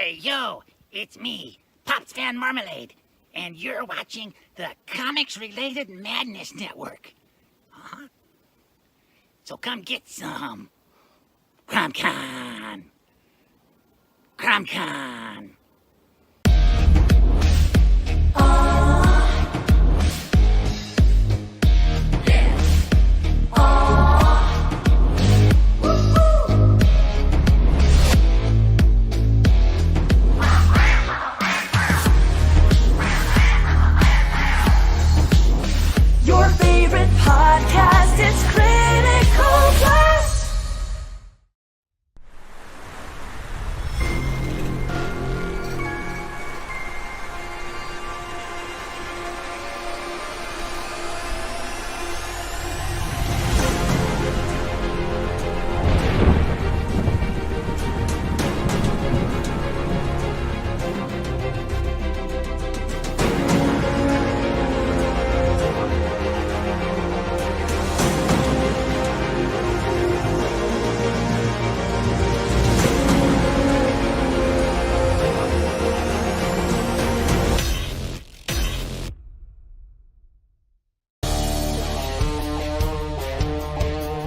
Hey, yo, it's me, Pops Van Marmalade, and you're watching the Comics-Related Madness Network. Uh-huh. So come get some. CromCon. CromCon. Your favorite podcast, it's Critical Plus.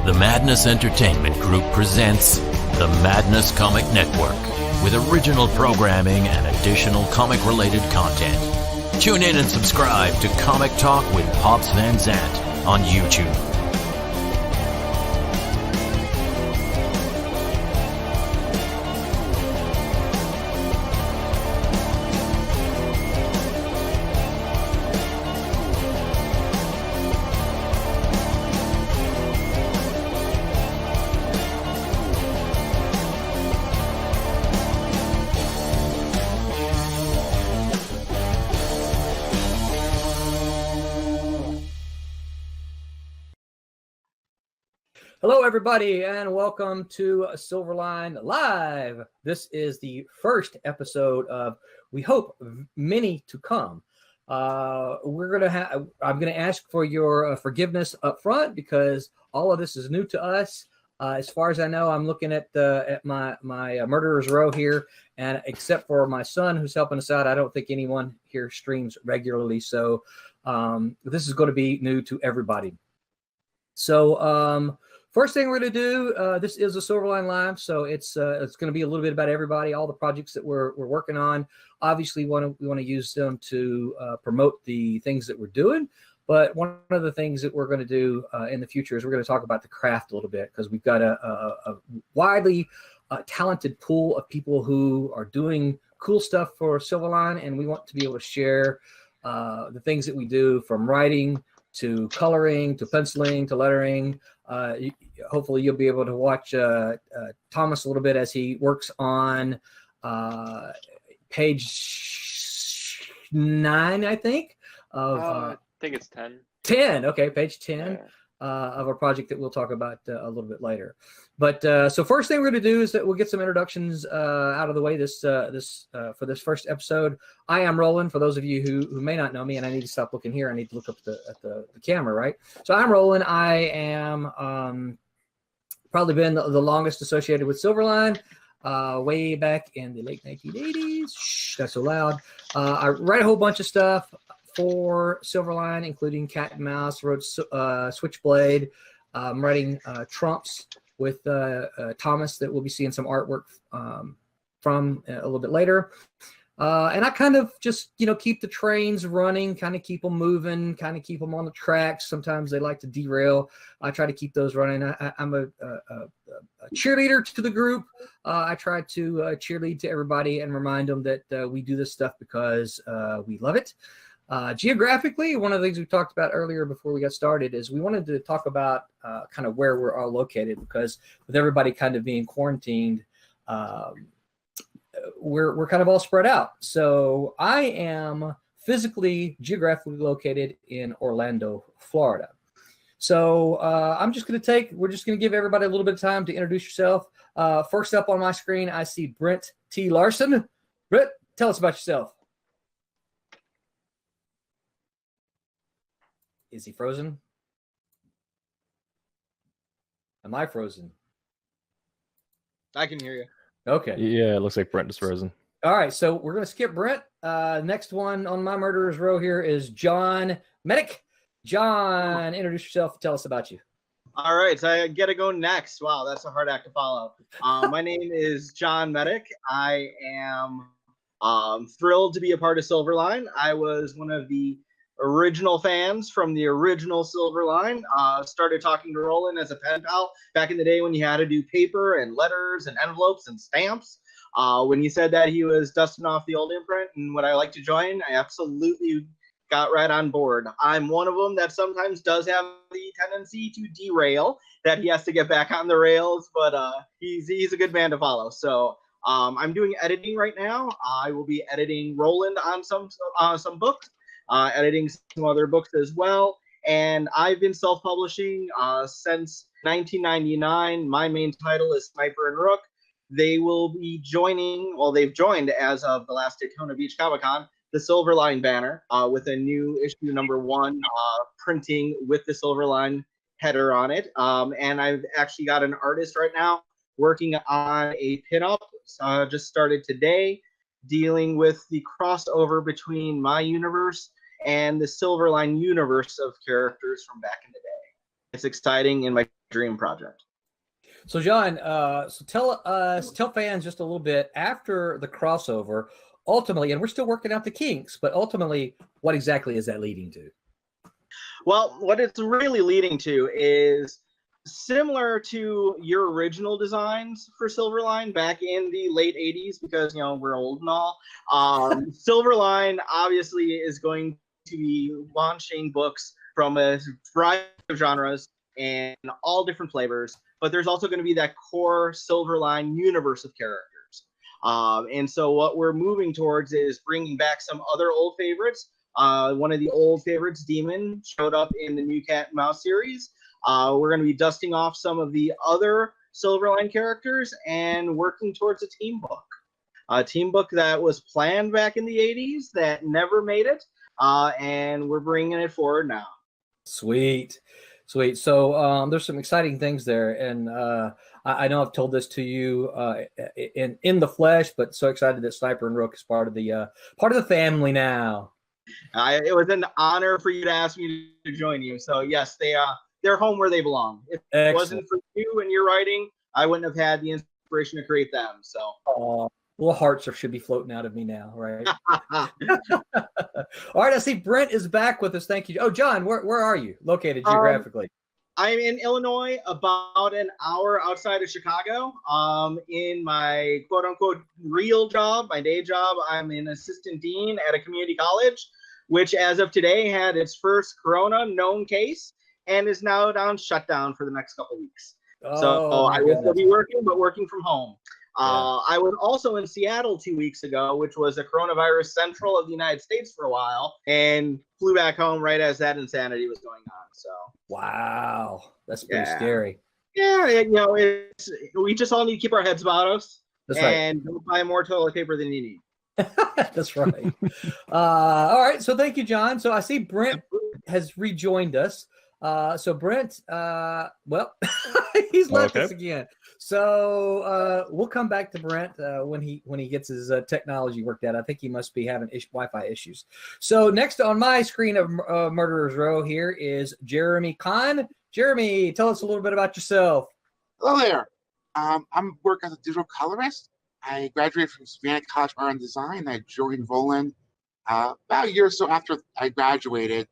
The Madness Entertainment Group presents the Madness Comic Network with original programming and additional comic-related content. Tune in and subscribe to Comic Talk with Pops Van Zant on YouTube. Hello, everybody, and welcome to Silverline Live. This is the first episode of, we hope, many to come. I'm gonna ask for your forgiveness up front because all of this is new to us. As far as I know, I'm looking at my murderer's row here, and except for my son who's helping us out, I don't think anyone here streams regularly. So this is going to be new to everybody. So. First thing we're going to do, this is a Silverline Live, so it's going to be a little bit about everybody, all the projects that we're working on. Obviously, we want to use them to promote the things that we're doing, but one of the things that we're going to do in the future is we're going to talk about the craft a little bit because we've got a widely talented pool of people who are doing cool stuff for Silverline, and we want to be able to share the things that we do from writing to coloring to penciling to lettering. Hopefully you'll be able to watch Thomas a little bit as he works on page 9, I think. I think it's 10. 10, okay, page 10 Yeah. Of a project that we'll talk about a little bit later. But so first thing we're going to do is that we'll get some introductions out of the way for this first episode. I am Roland, for those of you who may not know me, and I need to stop looking here. I need to look up at the camera, right? So I'm Roland. I am probably been the longest associated with Silverline, way back in the late 1980s. Shh, that's so loud. I write a whole bunch of stuff for Silverline, including Cat and Mouse, wrote Switchblade. I'm writing Trumps with Thomas that we'll be seeing some artwork from a little bit later. And I kind of just, keep the trains running, kind of keep them moving, kind of keep them on the tracks. Sometimes they like to derail. I try to keep those running. I'm a cheerleader to the group. I try to cheerlead to everybody and remind them that we do this stuff because we love it. Geographically, one of the things we talked about earlier before we got started is we wanted to talk about kind of where we're all located, because with everybody kind of being quarantined, we're kind of all spread out. So I am geographically located in Orlando, Florida. So we're just going to give everybody a little bit of time to introduce yourself. First up on my screen, I see Brent T. Larson. Brent, tell us about yourself. Is he frozen? Am I frozen? I can hear you. Okay. Yeah, it looks like Brent is frozen. All right, so we're going to skip Brent. Next one on my murderer's row here is John Medic. John, introduce yourself. Tell us about you. All right, so I get to go next. Wow, that's a hard act to follow. My name is John Medic. I am thrilled to be a part of Silverline. I was one of the original fans from the original Silverline. Started talking to Roland as a pen pal back in the day when you had to do paper and letters and envelopes and stamps. When he said that he was dusting off the old imprint and would I like to join, I absolutely got right on board. I'm one of them that sometimes does have the tendency to derail, that he has to get back on the rails, but he's a good man to follow. So I'm doing editing right now. I will be editing Roland on some books, editing some other books as well. And I've been self-publishing since 1999. My main title is Sniper and Rook. They will be joining, well, they've joined as of the last Daytona Beach Comic-Con, the Silverline banner with a new issue #1 printing with the Silverline header on it. And I've actually got an artist right now working on a pinup, just started today, dealing with the crossover between my universe and the Silverline universe of characters from back in the day. It's exciting in my dream project. So John, so tell fans just a little bit after the crossover, ultimately, and we're still working out the kinks, but ultimately, what exactly is that leading to? Well, what it's really leading to is similar to your original designs for Silverline back in the late 80s, because, you know, we're old and all. Silverline obviously is going to be launching books from a variety of genres and all different flavors, but there's also going to be that core Silverline universe of characters. And so what we're moving towards is bringing back some other old favorites. One of the old favorites, Demon, showed up in the new Cat and Mouse series. We're going to be dusting off some of the other Silverline characters and working towards a team book. A team book that was planned back in the 80s that never made it, and we're bringing it forward now. Sweet. So there's some exciting things there, and I know I've told this to you in the flesh, but so excited that Sniper and Rook is part of the family now. It was an honor for you to ask me to join you. So yes, they're home where they belong. If it wasn't for you and your writing, I wouldn't have had the inspiration to create them. So little hearts should be floating out of me now, right? All right, I see Brent is back with us. Thank you. Oh, John, where are you located geographically? I'm in Illinois, about an hour outside of Chicago. In my quote-unquote real job, my day job, I'm an assistant dean at a community college, which as of today had its first corona known case and is now shut down for the next couple of weeks. So I will still be working, but working from home. I was also in Seattle 2 weeks ago, which was a coronavirus central of the United States for a while, and flew back home right as that insanity was going on. So wow, that's pretty scary. Yeah, you know, we just all need to keep our heads about us. That's and don't buy more toilet paper than you need. That's right. All right, so thank you, John. So I see Brent has rejoined us. So Brent, well, he's left us again. So we'll come back to Brent when he gets his technology worked out. I think he must be having Wi-Fi issues. So next on my screen of Murderer's Row here is Jeremy Kahn. Jeremy, tell us a little bit about yourself. Hello there. I'm working as a digital colorist. I graduated from Savannah College of Art and Design. I joined Roland about a year or so after I graduated.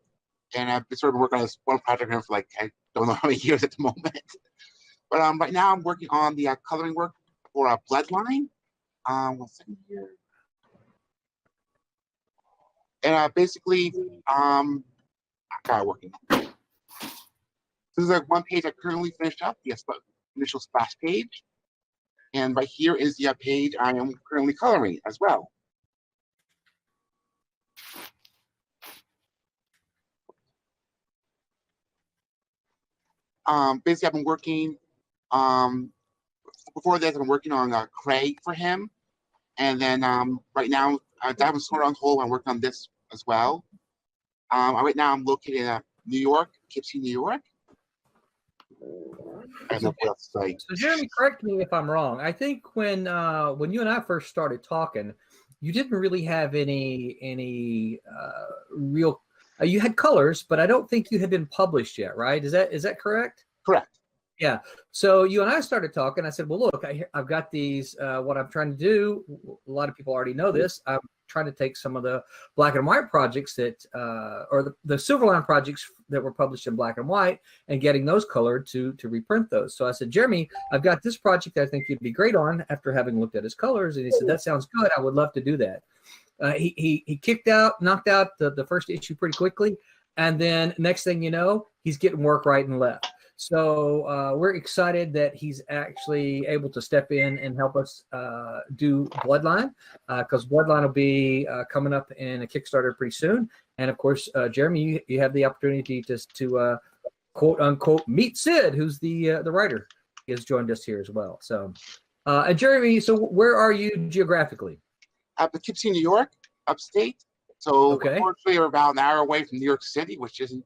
And I've been sort of working on this one project now for like, I don't know how many years at the moment. But right now I'm working on the coloring work for a Bloodline. 1 second here. And basically, I got working. This is like one page I currently finished up, the initial splash page. And right here is the page I am currently coloring as well. Basically, I've been working, before this, I've been working on Craig for him. And then right now, that was sort of on hold. I'm working on this as well. Right now, I'm located in New York, Poughkeepsie, New York. as a website. So Jeremy, correct me if I'm wrong. I think when you and I first started talking, you didn't really have any real. You had colors, but I don't think you had been published yet, right? Is that correct? Correct. Yeah. So you and I started talking. I said, well, look, I've got these. What I'm trying to do, a lot of people already know this. I'm trying to take some of the black and white projects that, or the Silverline projects that were published in black and white, and getting those colored to reprint those. So I said, Jeremy, I've got this project that I think you'd be great on after having looked at his colors. And he said, that sounds good. I would love to do that. He knocked out the first issue pretty quickly. And then next thing you know, he's getting work right and left. So we're excited that he's actually able to step in and help us do Bloodline, because Bloodline will be coming up in a Kickstarter pretty soon. And of course, Jeremy, you have the opportunity to quote unquote meet Sid, who's the writer. He has joined us here as well. So, and Jeremy, so where are you geographically? Poughkeepsie, New York, upstate. So Okay. unfortunately, we're about an hour away from New York City, which isn't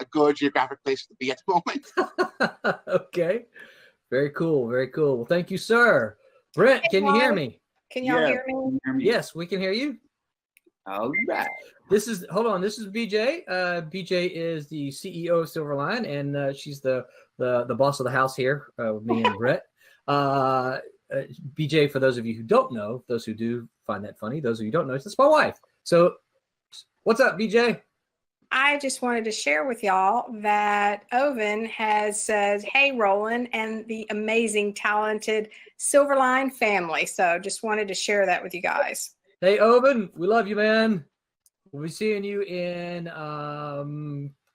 a good geographic place to be at the moment. Okay. Very cool. Very cool. Well, thank you, sir. Brent, can you hear me? Can y'all hear me? Yes, we can hear you. All right. Hold on. This is BJ. BJ is the CEO of Silverline, and she's the boss of the house here with me and Brett. BJ, for those of you who don't know, those who do find that funny, those of you who don't know, that's my wife. So what's up, BJ? I just wanted to share with y'all that Owen has said, hey, Roland, and the amazing, talented Silverline family. So just wanted to share that with you guys. Hey, Owen, we love you, man. We'll be seeing you in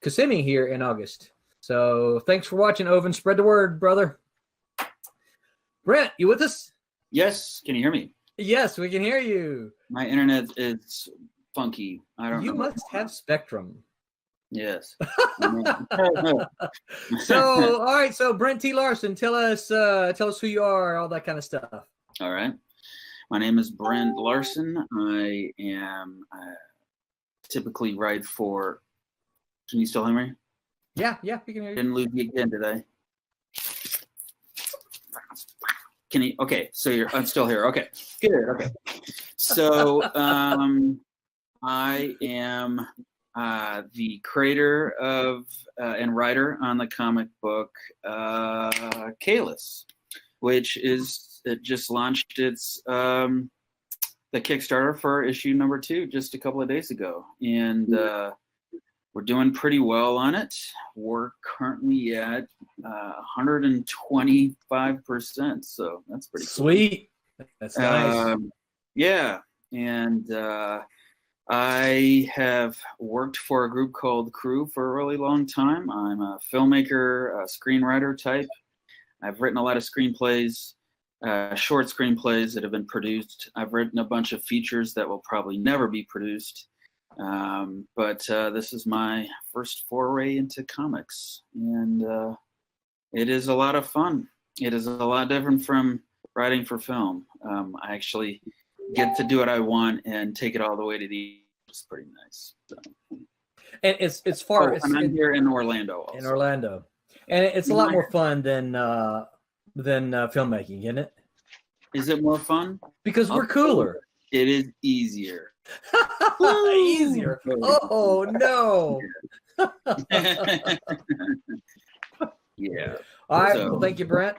Kissimmee here in August. So thanks for watching, Owen. Spread the word, brother. Brent, you with us? Yes. Can you hear me? Yes, we can hear you. My internet is funky. I don't know. You must have Spectrum. Yes. So, all right. So, Brent T. Larson, tell us who you are, all that kind of stuff. All right. My name is Brent Larson. I am typically write for. Can you still hear me? Yeah, we can hear you. Didn't lose you again, did I? Can you? Okay, so I'm still here. Okay, good. Okay, so I am the creator of and writer on the comic book Kalis, which it just launched its the Kickstarter for issue number 2 just a couple of days ago, and we're doing pretty well on it. We're currently at 125%, so that's pretty sweet. Cool. That's nice. Yeah, and I have worked for a group called Crew for a really long time. I'm a filmmaker, a screenwriter type. I've written a lot of screenplays, short screenplays that have been produced. I've written a bunch of features that will probably never be produced. But this is my first foray into comics, and it is a lot of fun. It is a lot different from writing for film. I actually get to do what I want and take it all the way to the. It's pretty nice. So. And it's far. And I'm here in Orlando. Also. In Orlando, and it's a lot more fun than filmmaking, isn't it? Is it more fun? Because we're cooler. It is easier. Easier. Oh no. Yeah. All right. Well, thank you, Brent.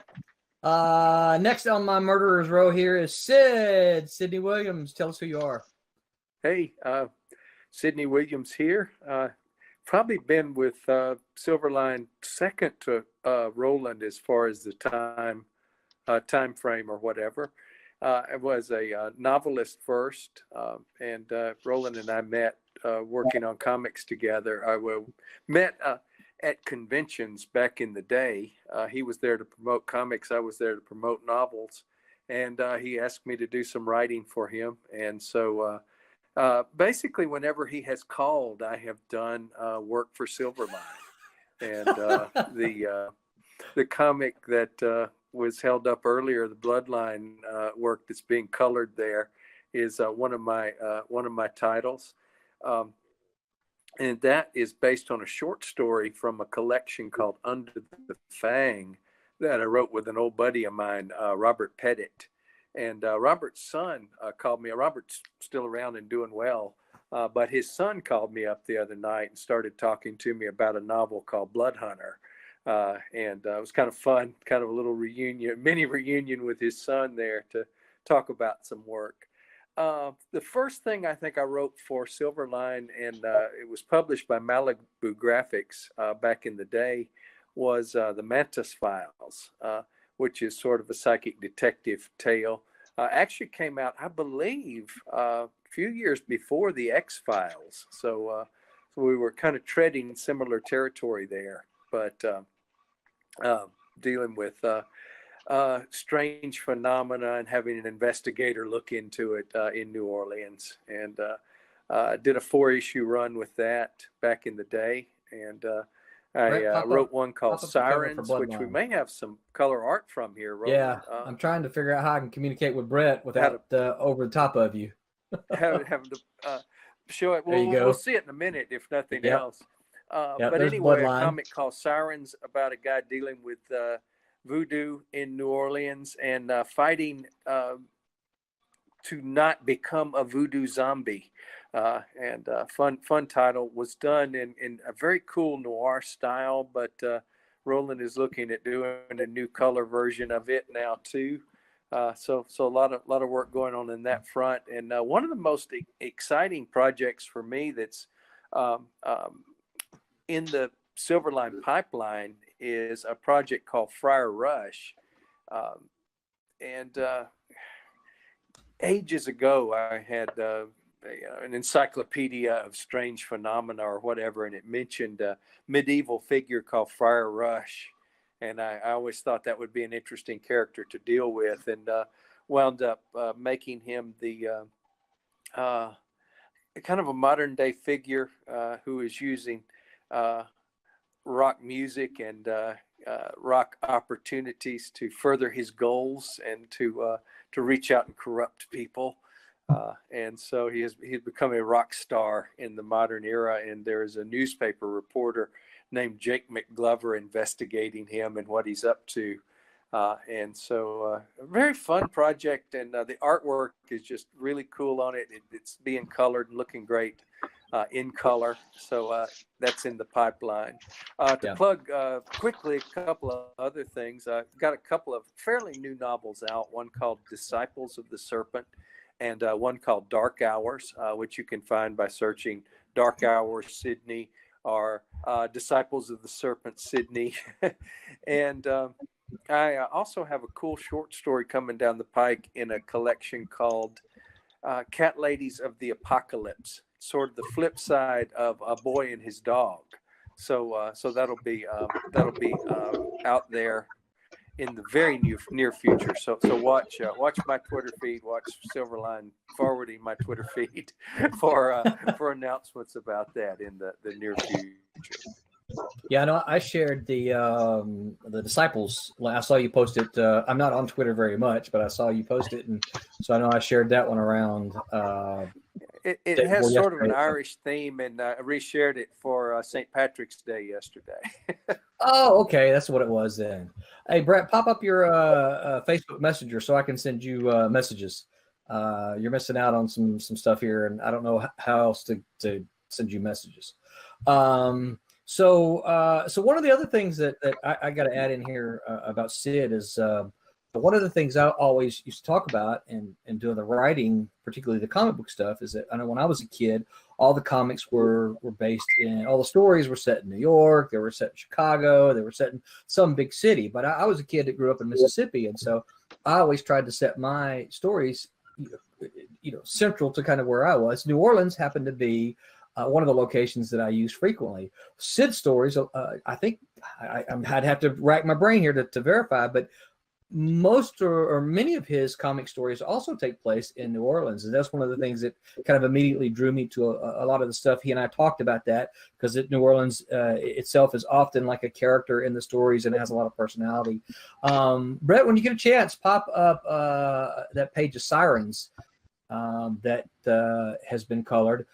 Next on my murderer's row here is Sidney Williams. Tell us who you are. Hey, Sidney Williams here. Probably been with Silverline second to Roland as far as the time frame or whatever. I was a novelist first, and Roland and I met working on comics together. Met at conventions back in the day. He was there to promote comics. I was there to promote novels, and he asked me to do some writing for him. And so basically, whenever he has called, I have done work for Silverline. And the comic that was held up earlier, the Bloodline work that's being colored there, is one of my titles, and that is based on a short story from a collection called Under the Fang, that I wrote with an old buddy of mine, Robert Pettit. And Robert's son called me. Robert's still around and doing well, but his son called me up the other night and started talking to me about a novel called Blood Hunter. And it was kind of fun, kind of a little mini reunion with his son there to talk about some work. The first thing I think I wrote for Silverline, and it was published by Malibu Graphics back in the day, was the Mantis Files, which is sort of a psychic detective tale. Actually came out, I believe, a few years before the X-Files. So we were kind of treading similar territory there, but dealing with strange phenomena and having an investigator look into it in New Orleans. And did a 4-issue run with that back in the day. And I wrote one called Sirens, which we may have some color art from here, Roland. Yeah, I'm trying to figure out how I can communicate with Brett without over the top of you. have to show it. We'll see it in a minute, if nothing else. But anyway, a comic called Sirens about a guy dealing with voodoo in New Orleans and fighting to not become a voodoo zombie. And fun title. Was done in a very cool noir style, but Roland is looking at doing a new color version of it now too. So a lot of work going on in that front. And one of the most exciting projects for me that's in the Silverline pipeline is a project called Friar Rush. And ages ago, I had an encyclopedia of strange phenomena or whatever, and it mentioned a medieval figure called Friar Rush. And I always thought that would be an interesting character to deal with, and wound up making him the kind of a modern day figure who is using rock music and rock opportunities to further his goals and to reach out and corrupt people. And so he's become a rock star in the modern era. And there is a newspaper reporter named Jake McGlover investigating him and what he's up to. And so a very fun project. And the artwork is just really cool on it. It's being colored and looking great in color. So that's in the pipeline. To plug quickly a couple of other things. I've got a couple of fairly new novels out. One called Disciples of the Serpent, and one called Dark Hours, which you can find by searching Dark Hours Sydney or Disciples of the Serpent Sydney. And I also have a cool short story coming down the pike in a collection called Cat Ladies of the Apocalypse, sort of the flip side of A Boy and His Dog. So that'll be out there in the very near future. So watch my Twitter feed, watch Silverline forwarding my Twitter feed for announcements about that in the near future. Yeah, I know. I shared the Disciples. I saw you post it. I'm not on Twitter very much, but I saw you post it, and so I know I shared that one around. It has sort of an Irish theme, and I reshared it for St. Patrick's Day yesterday. Oh, okay, that's what it was then. Hey, Brett, pop up your Facebook Messenger so I can send you messages. You're missing out on some stuff here, and I don't know how else to send you messages. So one of the other things that I got to add in here about Sid is one of the things I always used to talk about and doing the writing, particularly the comic book stuff, is that I know when I was a kid, all the comics were based in, all the stories were set in New York, they were set in Chicago, they were set in some big city. But I was a kid that grew up in Mississippi, and so I always tried to set my stories, central to kind of where I was. New Orleans happened to be one of the locations that I use frequently. Sid's stories, I think I'd have to rack my brain here to verify, but most or many of his comic stories also take place in New Orleans. And that's one of the things that kind of immediately drew me to a lot of the stuff. He and I talked about that because New Orleans itself is often like a character in the stories and has a lot of personality. Brett, when you get a chance, pop up that page of Sirens that has been colored.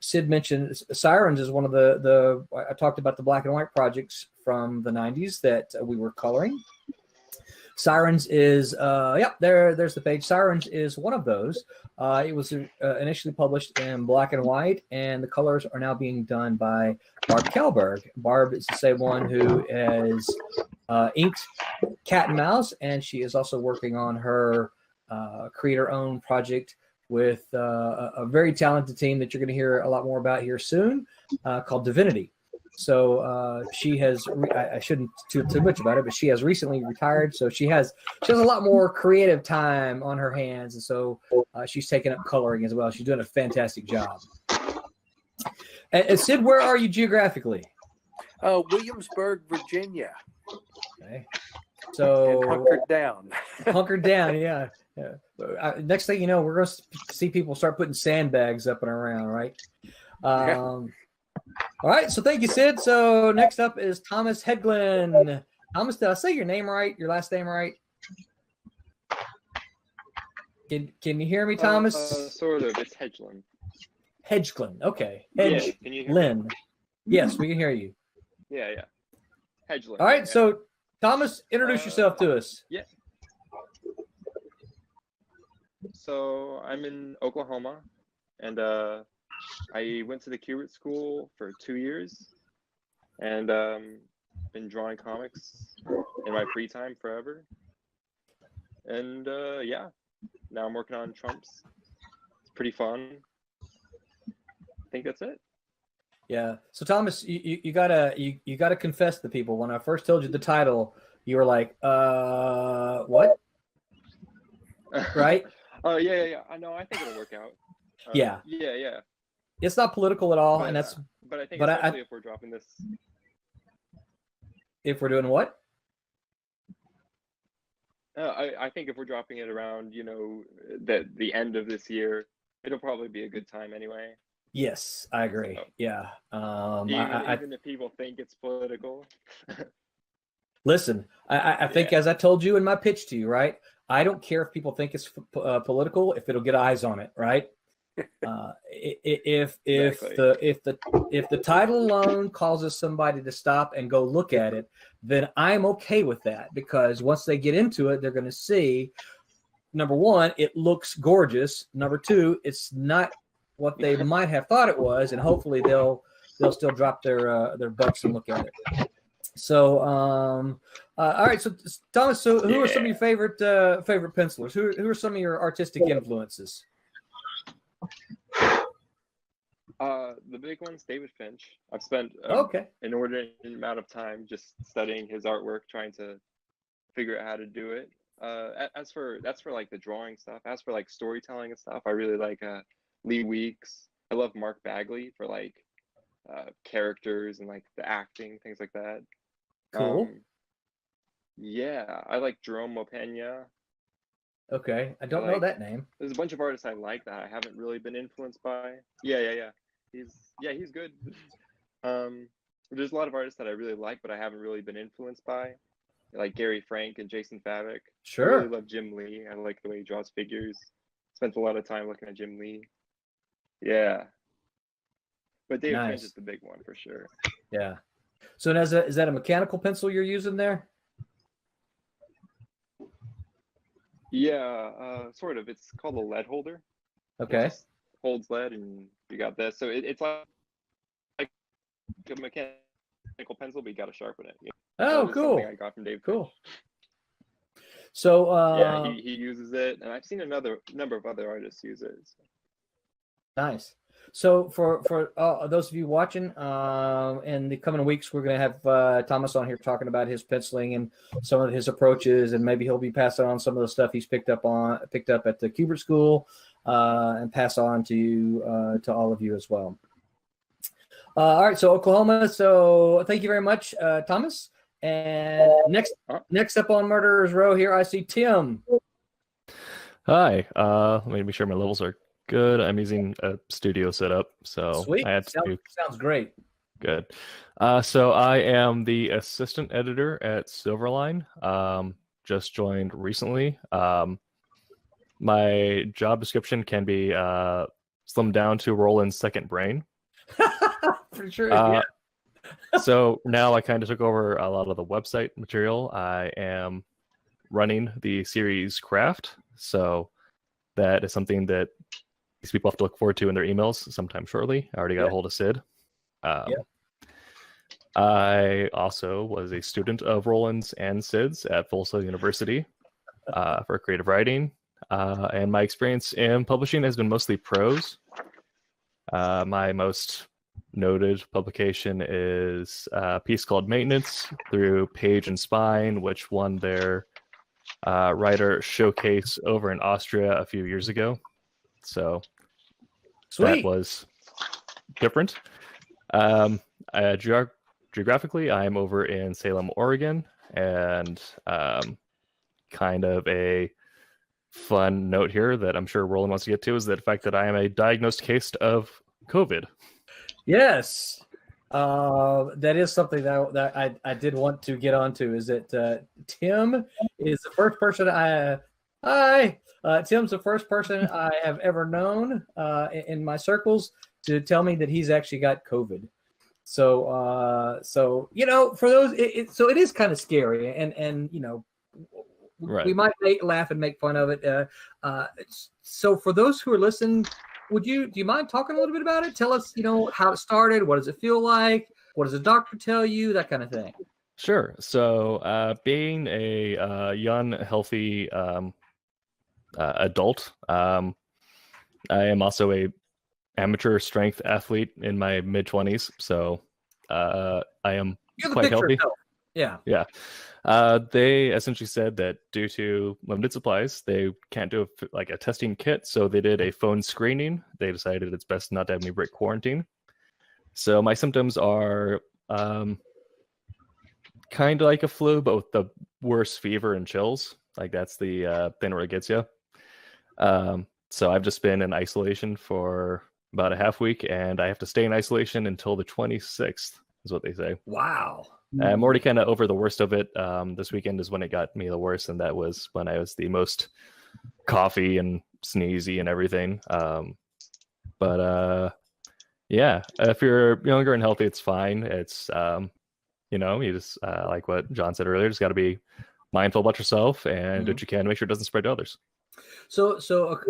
Sid mentioned Sirens is one of the I talked about the black and white projects from the 90s that we were coloring. Sirens is, there's the page. Sirens is one of those. It was initially published in black and white, and the colors are now being done by Barb Kelberg. Barb is the same one who has inked Cat and Mouse, and she is also working on her creator-owned project with a very talented team that you're going to hear a lot more about here soon, called Divinity. So she has. I shouldn't too much about it, but she has recently retired, so she has a lot more creative time on her hands, and so she's taken up coloring as well. She's doing a fantastic job. And Sid, where are you geographically? Williamsburg, Virginia. Okay, so and hunkered down. Hunkered down, yeah. Next thing you know, we're going to see people start putting sandbags up and around, right? All right, so thank you, Sid. So next up is Thomas Hedglin. Thomas, did I say your name right? Your last name right? Can you hear me, Thomas? Sort of. It's Hedglin. Hedglin. Okay. Yeah, can you hear me? Yes, we can hear you. Yeah. Hedglin. All right, yeah. so Thomas, introduce yourself to us. Yeah. So I'm in Oklahoma, and I went to the Kubert School for 2 years, and been drawing comics in my free time forever. And now I'm working on Trumps. It's pretty fun. I think that's it. Yeah. So Thomas, you gotta confess to people. When I first told you the title, you were like, what? Right? Oh yeah. I know. I think it'll work out. Yeah. Yeah. It's not political at all, and that's. But I think especially if we're dropping this. If we're doing what? I think if we're dropping it around, the end of this year, it'll probably be a good time anyway. Yes, I agree. So, yeah. Even if people think it's political. Listen, I think as I told you in my pitch to you, right? I don't care if people think it's political if it'll get eyes on it, right? If the title alone causes somebody to stop and go look at it, then I'm okay with that, because once they get into it, they're going to see, number one, it looks gorgeous. Number two, it's not what they might have thought it was, and hopefully they'll still drop their butts and look at it. So, all right. So, Thomas, who are some of your favorite pencilers? Who are some of your artistic influences? The big one's David Finch. I've spent an inordinate amount of time just studying his artwork, trying to figure out how to do it. That's for like the drawing stuff. As for like storytelling and stuff, I really like Lee Weeks. I love Mark Bagley for like characters and like the acting, things like that. Cool. I like Jerome Mopena. Okay, I don't know that name. There's a bunch of artists I like that I haven't really been influenced by. Yeah. He's good. There's a lot of artists that I really like, but I haven't really been influenced by, like Gary Frank and Jason Fabok. Sure. I really love Jim Lee. I like the way he draws figures. Spent a lot of time looking at Jim Lee. Yeah. But David Finch is the big one for sure. Yeah. So is that a mechanical pencil you're using there? Yeah, sort of. It's called a lead holder. Okay. It just holds lead, and you got this. So it's like a mechanical pencil, but you got to sharpen it. Oh, cool. Something I got from Dave. Cool. So he uses it, and I've seen another number of other artists use it. So. Nice. So for those of you watching, in the coming weeks, we're going to have Thomas on here talking about his penciling and some of his approaches, and maybe he'll be passing on some of the stuff he's picked up at the Kubert School, and pass on to all of you as well. All right, so Oklahoma. So thank you very much, Thomas. And next up on Murderer's Row here, I see Tim. Hi. Let me make sure my levels are good. I'm using a studio setup, so sweet. I had to. Sounds great. Good. So I am the assistant editor at Silverline. Just joined recently. My job description can be slimmed down to Roland's second brain. For sure. Yeah. So now I kind of took over a lot of the website material. I am running the series Craft, so that is something that these people have to look forward to in their emails sometime shortly. I already got a hold of Sid. I also was a student of Roland's and Sid's at Full Sail University for creative writing, and my experience in publishing has been mostly prose. My most noted publication is a piece called Maintenance through Page and Spine, which won their writer showcase over in Austria a few years ago. So Sweet. that was different. Geographically, I'm over in Salem, Oregon, and kind of a fun note here that I'm sure Roland wants to get to is the fact that I am a diagnosed case of COVID. Yes. That is something that I did want to get onto, is that Tim is the first person Tim's the first person I have ever known in my circles to tell me that he's actually got COVID. So for those, it is kind of scary, and Right. we might laugh and make fun of it. So for those who are listening, do you mind talking a little bit about it? Tell us, how it started. What does it feel like? What does the doctor tell you? That kind of thing. Sure. So being a young, healthy adult, I am also a amateur strength athlete in my mid-20s. So I am quite healthy. Yeah. Yeah. They essentially said that due to limited supplies, they can't do a testing kit. So they did a phone screening. They decided it's best not to have me break quarantine. So my symptoms are kind of like a flu, but with the worst fever and chills. Like that's the thing where it gets you. So I've just been in isolation for about a half week, and I have to stay in isolation until the 26th, is what they say. Wow. I'm already kind of over the worst of it. This weekend is when it got me the worst, and that was when I was the most coughy and sneezy and everything. Yeah, if you're younger and healthy, it's fine. It's you just like what John said earlier, just got to be mindful about yourself and do what you can to make sure it doesn't spread to others. So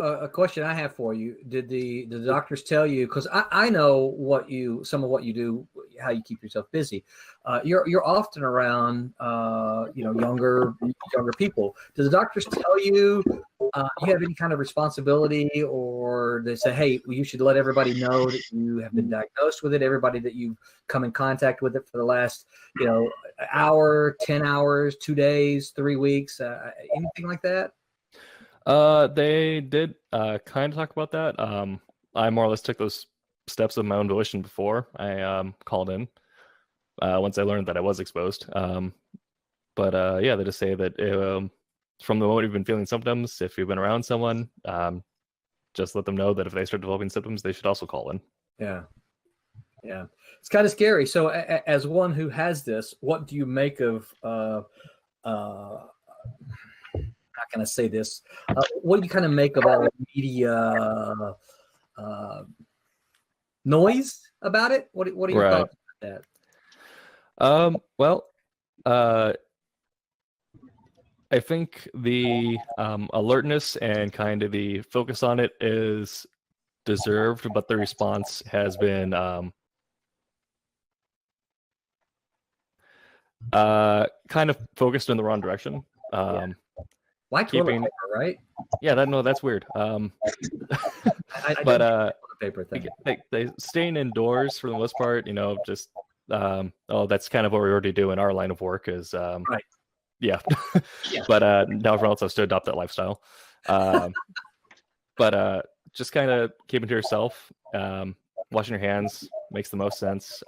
a question I have for you: did the doctors tell you? Because I know some of what you do, how you keep yourself busy. You're often around younger people. Do the doctors tell you you have any kind of responsibility, or they say, hey, you should let everybody know that you have been diagnosed with it? Everybody that you've come in contact with it for the last hour, 10 hours, 2 days, 3 weeks, anything like that? They did kind of talk about that. I more or less took those steps of my own volition before I called in once I learned that I was exposed. But they just say that from the moment you've been feeling symptoms, if you've been around someone, just let them know that if they start developing symptoms, they should also call in. Yeah. It's kind of scary. So as one who has this, what do you make of how can I say this? What do you kind of make of all the media noise about it? What are your thoughts about that? I think the alertness and kind of the focus on it is deserved, but the response has been kind of focused in the wrong direction. Why toilet paper, right? Yeah, that's weird. But paper thing. They staying indoors for the most part, just that's kind of what we already do in our line of work is right. Yeah. But now everyone else has to adopt that lifestyle. But just kind of keeping to yourself, washing your hands makes the most sense.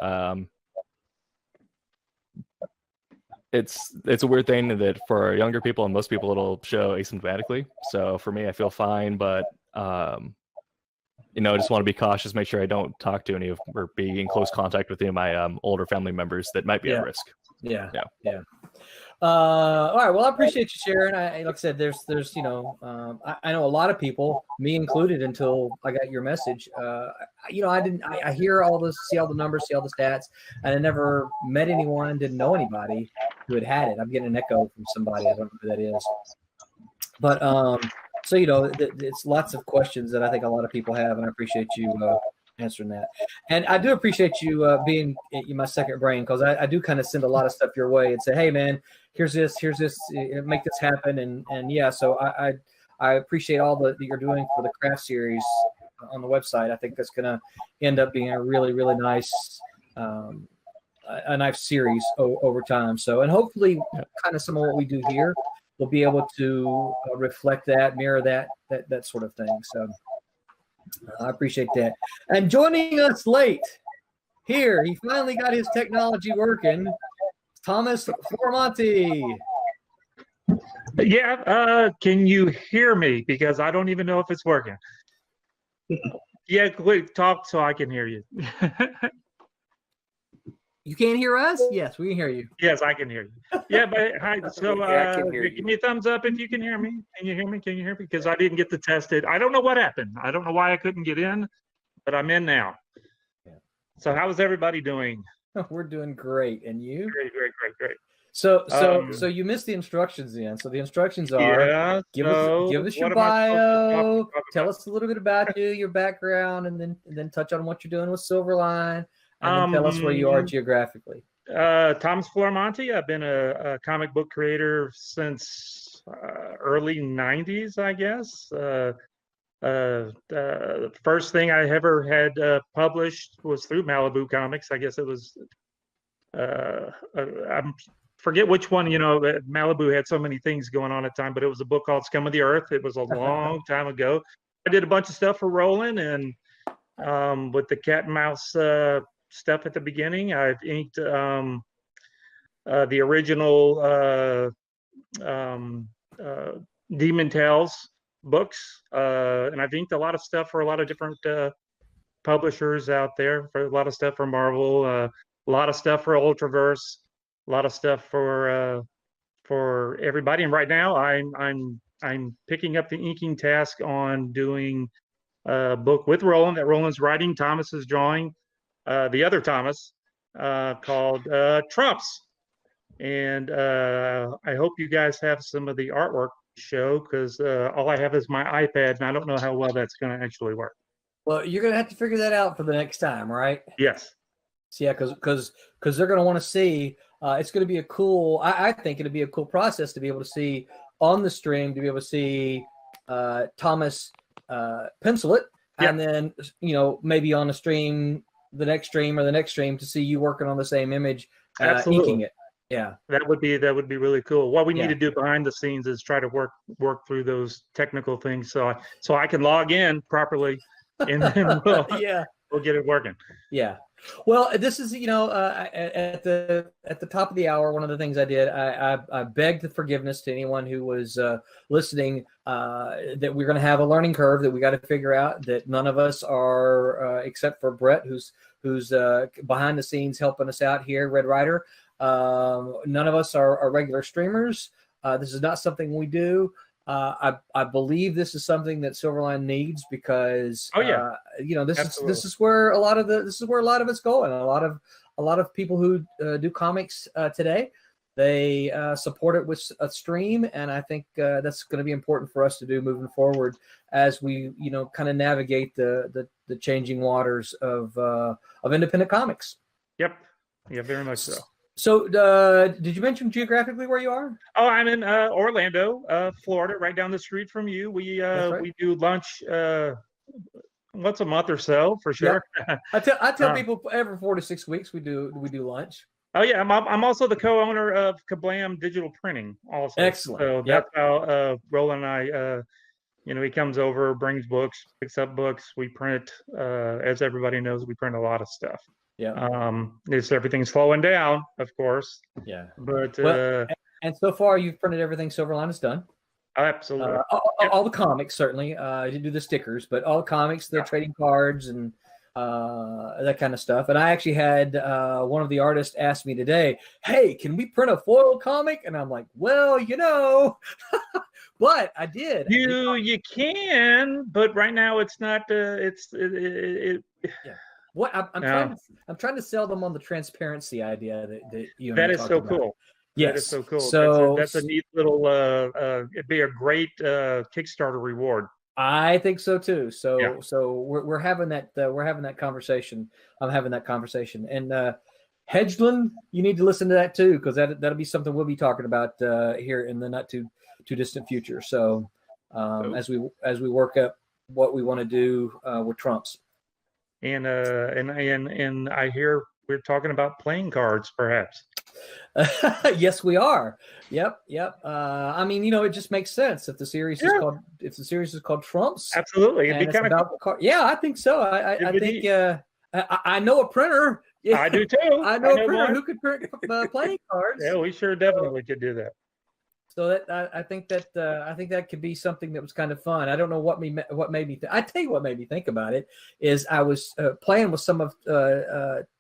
It's a weird thing that for younger people and most people it'll show asymptomatically. So for me, I feel fine, but I just want to be cautious, make sure I don't talk to any of or be in close contact with any of my older family members that might be at risk. Yeah. All right. Well, I appreciate you sharing. Like I said, there's I know a lot of people, me included, until I got your message. I hear all this, see all the numbers, see all the stats, and I never met anyone, didn't know anybody who had it. I'm getting an echo from somebody. I don't know who that is. But so it's lots of questions that I think a lot of people have, and I appreciate you answering that. And I do appreciate you being my second brain, because I do kind of send a lot of stuff your way and say, hey man, here's this, make this happen. And yeah, so I appreciate all that you're doing for the craft series on the website. I think that's going to end up being a really, really nice a nice series over time. So, and hopefully kind of some of what we do here will be able to reflect that, mirror that sort of thing. So I appreciate that. And joining us late here, he finally got his technology working, Thomas Flormonti. Yeah, can you hear me? Because I don't even know if it's working. Yeah, quick, talk so I can hear you. You can't hear us? Yes, we can hear you. Yes, I can hear you. Yeah, but hi. So give me a thumbs up if you can hear me. Can you hear me? Can you hear me? Because I didn't get to test it. I don't know what happened. I don't know why I couldn't get in, but I'm in now. Yeah. So how is everybody doing? We're doing great. And you? Great. So you missed the instructions then. So the instructions are give us your bio, tell us a little bit about you, your background, and then touch on what you're doing with Silverline, and then tell us where you are geographically. Thomas Flormonti. I've been a comic book creator since early 90s, I guess. The first thing I ever had published was through Malibu Comics. I guess it was I forget which one. Malibu had so many things going on at the time, but it was a book called Scum of the Earth. It was a long time ago. I did a bunch of stuff for Roland, and with the cat and mouse stuff at the beginning. I've inked the original Demon Tales books, and I've inked a lot of stuff for a lot of different publishers out there, for a lot of stuff for Marvel, a lot of stuff for Ultraverse, a lot of stuff for everybody. And right now I'm picking up the inking task on doing a book with Roland that Roland's writing, Thomas is drawing, the other Thomas, called Trumps. And I hope you guys have some of the artwork to show, because all I have is my iPad, and I don't know how well that's going to actually work. Well, you're going to have to figure that out for the next time, right? Yes. So, yeah, because they're going to want to see. It's going to be a cool. I think it'll be a cool process to be able to see on the stream, to be able to see Thomas pencil it, and then maybe on the stream, the next stream to see you working on the same image, inking it. Yeah, that would be really cool. What we need to do behind the scenes is try to work through those technical things so I can log in properly, and then we'll get it working. Yeah. Well, this is at the top of the hour. One of the things I did, I begged the forgiveness to anyone who was listening, that we're going to have a learning curve that we got to figure out. That none of us are, except for Brett, who's behind the scenes helping us out here, Red Rider. None of us are regular streamers. This is not something we do. I believe this is something that Silverline needs, because this is where a lot of it's going. A lot of people who do comics today, they support it with a stream, and I think that's going to be important for us to do moving forward as we kind of navigate the changing waters of independent comics. Yep. Yeah, very much so. So, did you mention geographically where you are? Oh, I'm in Orlando, Florida, right down the street from you. We we do lunch once a month or so, for sure. Yeah. I tell people every 4 to 6 weeks we do lunch. Oh yeah, I'm also the co-owner of Kablam Digital Printing. Also, excellent. So that's how Roland and I, he comes over, brings books, picks up books. We print, as everybody knows, we print a lot of stuff. Yeah. Everything's slowing down, of course. Yeah. But and so far you've printed everything Silverline has done. Absolutely. All the comics, certainly. I didn't do the stickers, but all the comics, the trading cards, and that kind of stuff. And I actually had one of the artists ask me today, "Hey, can we print a foil comic?" And I'm like, "Well, but I did. You can, but right now it's not. Yeah. What I'm trying to sell them on the transparency idea that you and I That is talked so about. cool. Yes, That is so cool. So that's a neat little. It'd be a great Kickstarter reward. I think so too. So Yeah. we're having that conversation. I'm having that conversation, and Hedgeland, you need to listen to that too, because that'll be something we'll be talking about here in the not too distant future. So as we work up what we want to do with Trumps. And I hear we're talking about playing cards, perhaps. Yes, we are. Yep. I mean, it just makes sense if the series is called Trumps. Absolutely, it'd be kind of cool. Yeah, I think so. I think I know a printer. Yeah, I do too. I know a printer who could print playing cards. Yeah, we sure definitely could do that. So I think that could be something that was kind of fun. I don't know what made me. I tell you what made me think about it is I was playing with some of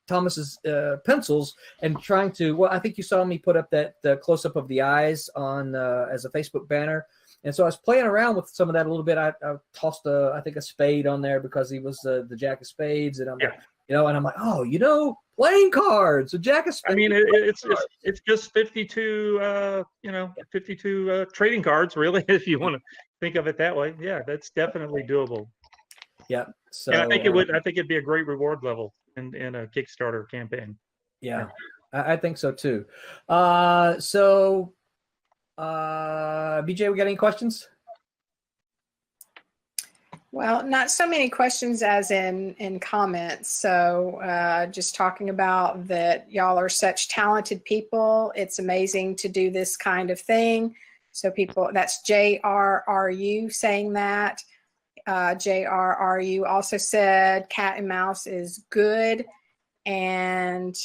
Thomas's pencils and trying to. Well, I think you saw me put up that close up of the eyes on as a Facebook banner, and so I was playing around with some of that a little bit. I tossed I think a spade on there because he was the Jack of Spades, and I'm like, and I'm like, playing cards, a Jack of Spades. I mean, it's just 52, 52 trading cards, really, if you want to think of it that way. Yeah, that's definitely doable. Yeah. So and I think it'd be a great reward level in a Kickstarter campaign. Yeah, I think so too. So BJ, we got any questions? Well, not so many questions as in comments. So just talking about that y'all are such talented people. It's amazing to do this kind of thing. So people, that's JRRU saying that. JRRU also said Cat and Mouse is good. And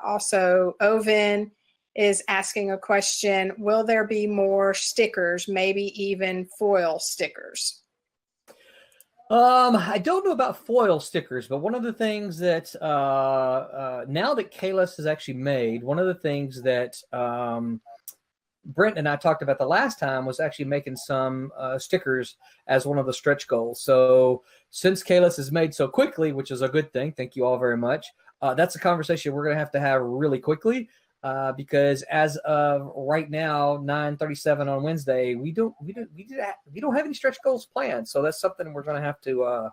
also Oven is asking a question, will there be more stickers, maybe even foil stickers? I don't know about foil stickers, but one of the things that now that Kalis is actually made, one of the things that Brent and I talked about the last time was actually making some stickers as one of the stretch goals. So since Kalis is made so quickly, which is a good thing, thank you all very much. That's a conversation we're going to have really quickly. Because as of right now, 9:37 on Wednesday, we don't have any stretch goals planned. So that's something we're going to have to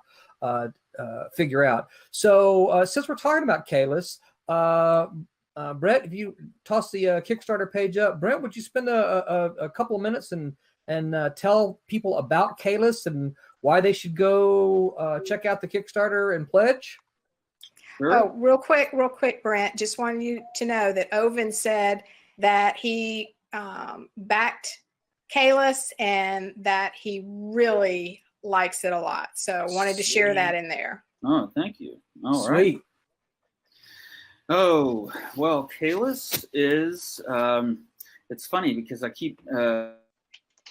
figure out. So since we're talking about Kalis, Brett, if you toss the Kickstarter page up, Brent, would you spend a couple of minutes and tell people about Kalis and why they should go check out the Kickstarter and pledge? Sure. Oh, real quick, Brent. Just wanted you to know that Oven said that he backed Kalis and that he really likes it a lot. So wanted to share that in there. Oh, thank you. All Sweet. Right. Oh, well, Kalis is, it's funny because I keep it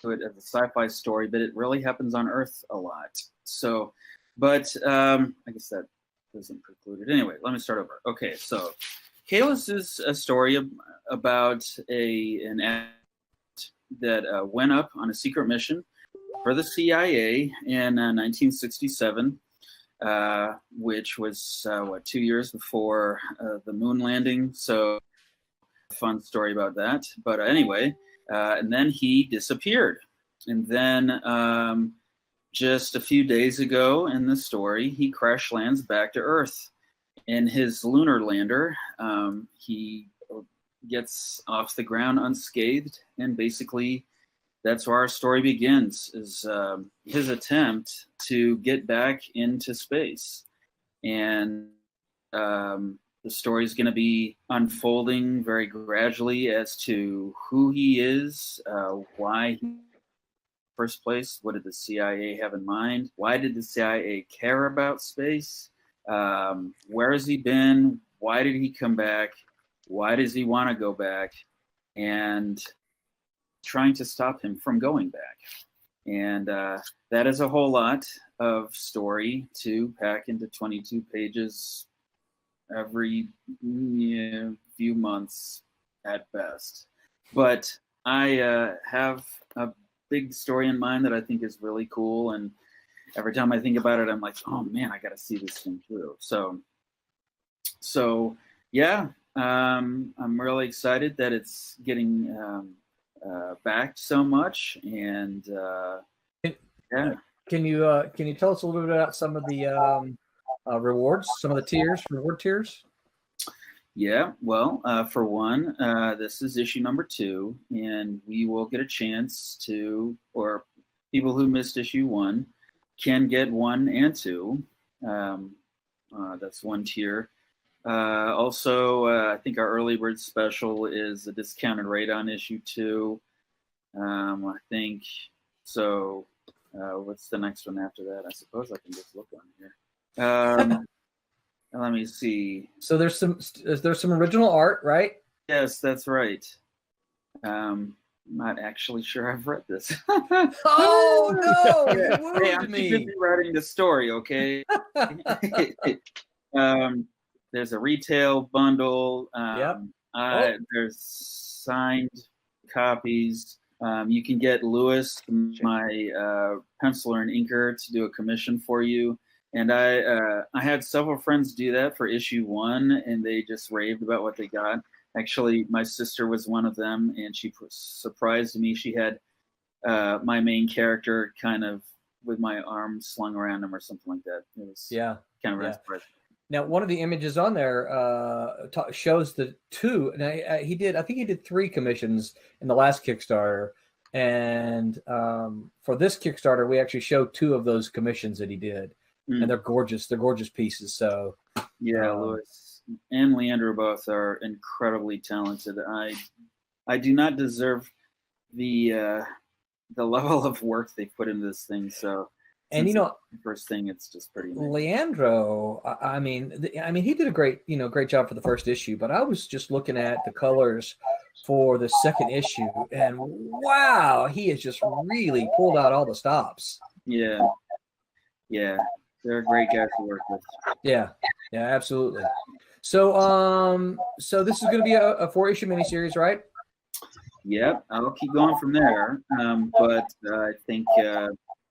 as a sci-fi story, but it really happens on Earth a lot. So, but I guess that doesn't preclude it. Anyway, let me start over. Okay, so Kalis is a story about an astronaut that went up on a secret mission for the CIA in 1967, which was 2 years before the moon landing. So, fun story about that. But anyway, and then he disappeared, and then. Just a few days ago in the story, he crash lands back to Earth. In his lunar lander, he gets off the ground unscathed, and basically that's where our story begins, is his attempt to get back into space. And the story is going to be unfolding very gradually as to who he is, why he first place. What did the CIA have in mind? Why did the CIA care about space? Where has he been? Why did he come back? Why does he want to go back? And trying to stop him from going back. And that is a whole lot of story to pack into 22 pages every few months at best. But I have a big story in mind that I think is really cool. And every time I think about it, I'm like, oh man, I got to see this thing through. So yeah, I'm really excited that it's getting backed so much. And yeah. Can you tell us a little bit about some of the rewards, some of the tiers, reward tiers? Yeah, well, for one, this is issue number 2, and we will get a chance to, or people who missed issue 1 can get 1 and 2. That's one tier. Also, I think our early bird special is a discounted rate on issue 2. I think so. What's the next one after that? I suppose I can just look on here. Let me see. So there's some original art, right? Yes, that's right. I'm not actually sure I've read this. Oh no! You wounded Hey, I'm me. too busy writing the story, okay? There's a retail bundle. There's signed copies. You can get Lewis, my penciler and inker, to do a commission for you. And I had several friends do that for issue 1, and they just raved about what they got. Actually, my sister was one of them, and she surprised me. She had my main character kind of with my arm slung around him or something like that. It was kind of really surprising. Now, one of the images on there shows the 2. And I think he did 3 commissions in the last Kickstarter. And for this Kickstarter, we actually showed 2 of those commissions that he did. And they're gorgeous. They're gorgeous pieces. So yeah, Lewis and Leandro both are incredibly talented. I do not deserve the level of work they put into this thing. So, and you know, first thing, it's just pretty amazing. Leandro, I mean, he did a great job for the first issue. But I was just looking at the colors for the second issue, and wow, he has just really pulled out all the stops. Yeah. They're great guys to work with. Yeah, absolutely. So, so this is going to be a 4-issue miniseries, right? Yep, I'll keep going from there. But I think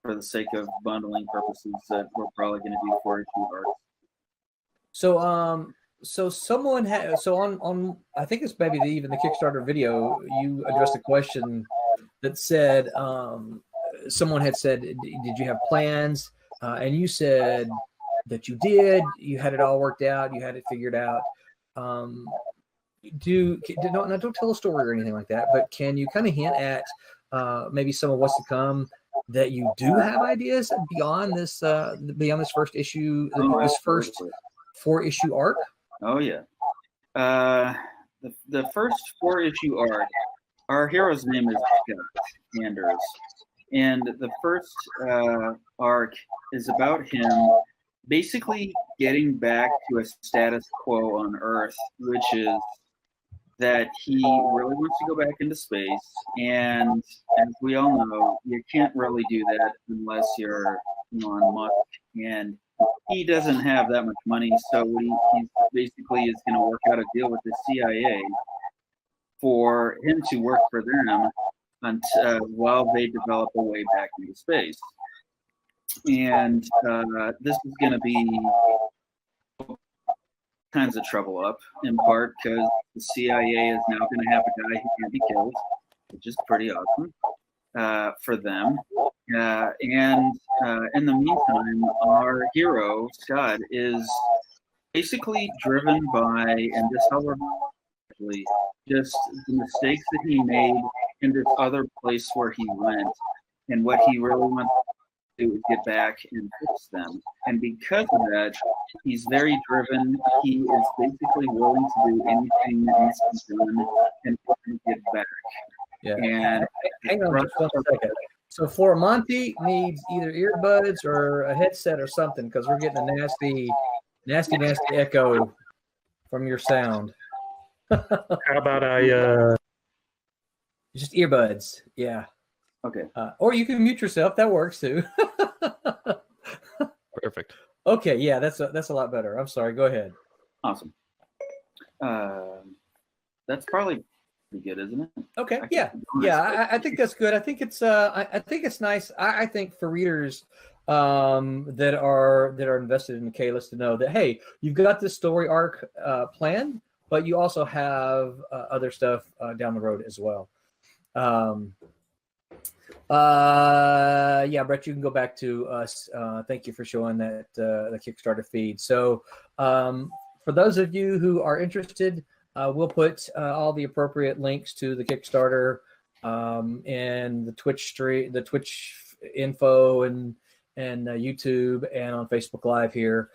for the sake of bundling purposes, we're probably going to do 4-issue arcs. So, so someone had on I think it's maybe even the Kickstarter video, you addressed a question that said someone had said, did you have plans? And you said that you did. You had it all worked out. You had it figured out. Don't tell a story or anything like that. But can you kind of hint at maybe some of what's to come? That you do have ideas beyond this first issue, this first 4-issue arc. Oh yeah, the first 4-issue arc. Our hero's name is Anders. And the first arc is about him basically getting back to a status quo on Earth, which is that he really wants to go back into space. And as we all know, you can't really do that unless you're Elon Musk. And he doesn't have that much money, so he basically is going to work out a deal with the CIA for him to work for them while they develop a way back into space. And this is going to be kinds of trouble up, in part because the CIA is now going to have a guy who can't be killed, which is pretty awesome for them. And in the meantime, our hero, Scott, is basically driven by, and this however, just the mistakes that he made in this other place where he went, and what he really wants to do is get back and fix them. And because of that, he's very driven. He is basically willing to do anything that needs to be done in order to get back. Yeah. And hang on just 1 second. So Florimonte needs either earbuds or a headset or something, because we're getting a nasty echo from your sound. How about just earbuds? Yeah. Okay. Or you can mute yourself. That works too. Perfect. Okay, yeah, that's a lot better. I'm sorry. Go ahead. Awesome. That's probably pretty good, isn't it? Okay, yeah. I think that's good. I think it's I think it's nice. I think for readers that are invested in K-List to know that, hey, you've got this story arc planned, but you also have other stuff down the road as well. Yeah, Brett, you can go back to us. Thank you for showing that the Kickstarter feed. So for those of you who are interested, we'll put all the appropriate links to the Kickstarter and the Twitch info and YouTube and on Facebook Live here.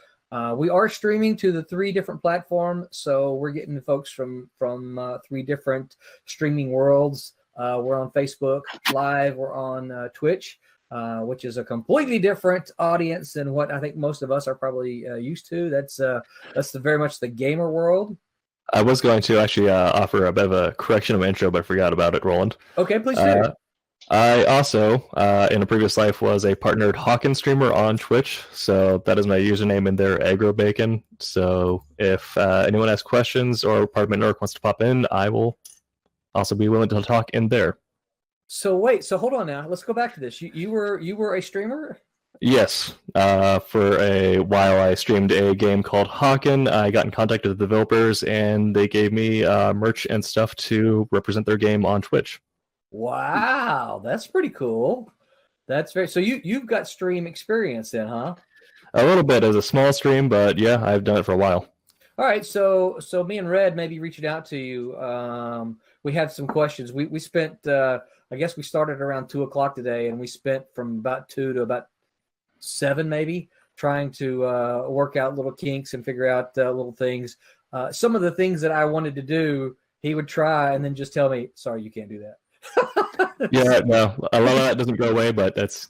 We are streaming to the 3 different platforms, so we're getting folks from 3 different streaming worlds. We're on Facebook Live. We're on Twitch, which is a completely different audience than what I think most of us are probably used to. That's very much the gamer world. I was going to actually offer a bit of a correction of intro, but forgot about it, Roland. Okay, please do. I also, in a previous life, was a partnered Hawkins streamer on Twitch, so that is my username in there, AgroBacon. So if anyone has questions or part of my network wants to pop in, I will also be willing to talk in there. So wait, so hold on now. Let's go back to this. You were a streamer? Yes. For a while, I streamed a game called Hawken. I got in contact with the developers, and they gave me merch and stuff to represent their game on Twitch. Wow, that's pretty cool. That's very so. You've got stream experience then, huh? A little bit as a small stream, but yeah, I've done it for a while. All right, so me and Red maybe reaching out to you. We had some questions. We spent I guess we started around 2:00 today, and we spent from about 2 to about 7 maybe trying to work out little kinks and figure out little things. Some of the things that I wanted to do, he would try and then just tell me, "Sorry, you can't do that." Yeah, no, a lot of that doesn't go away, but that's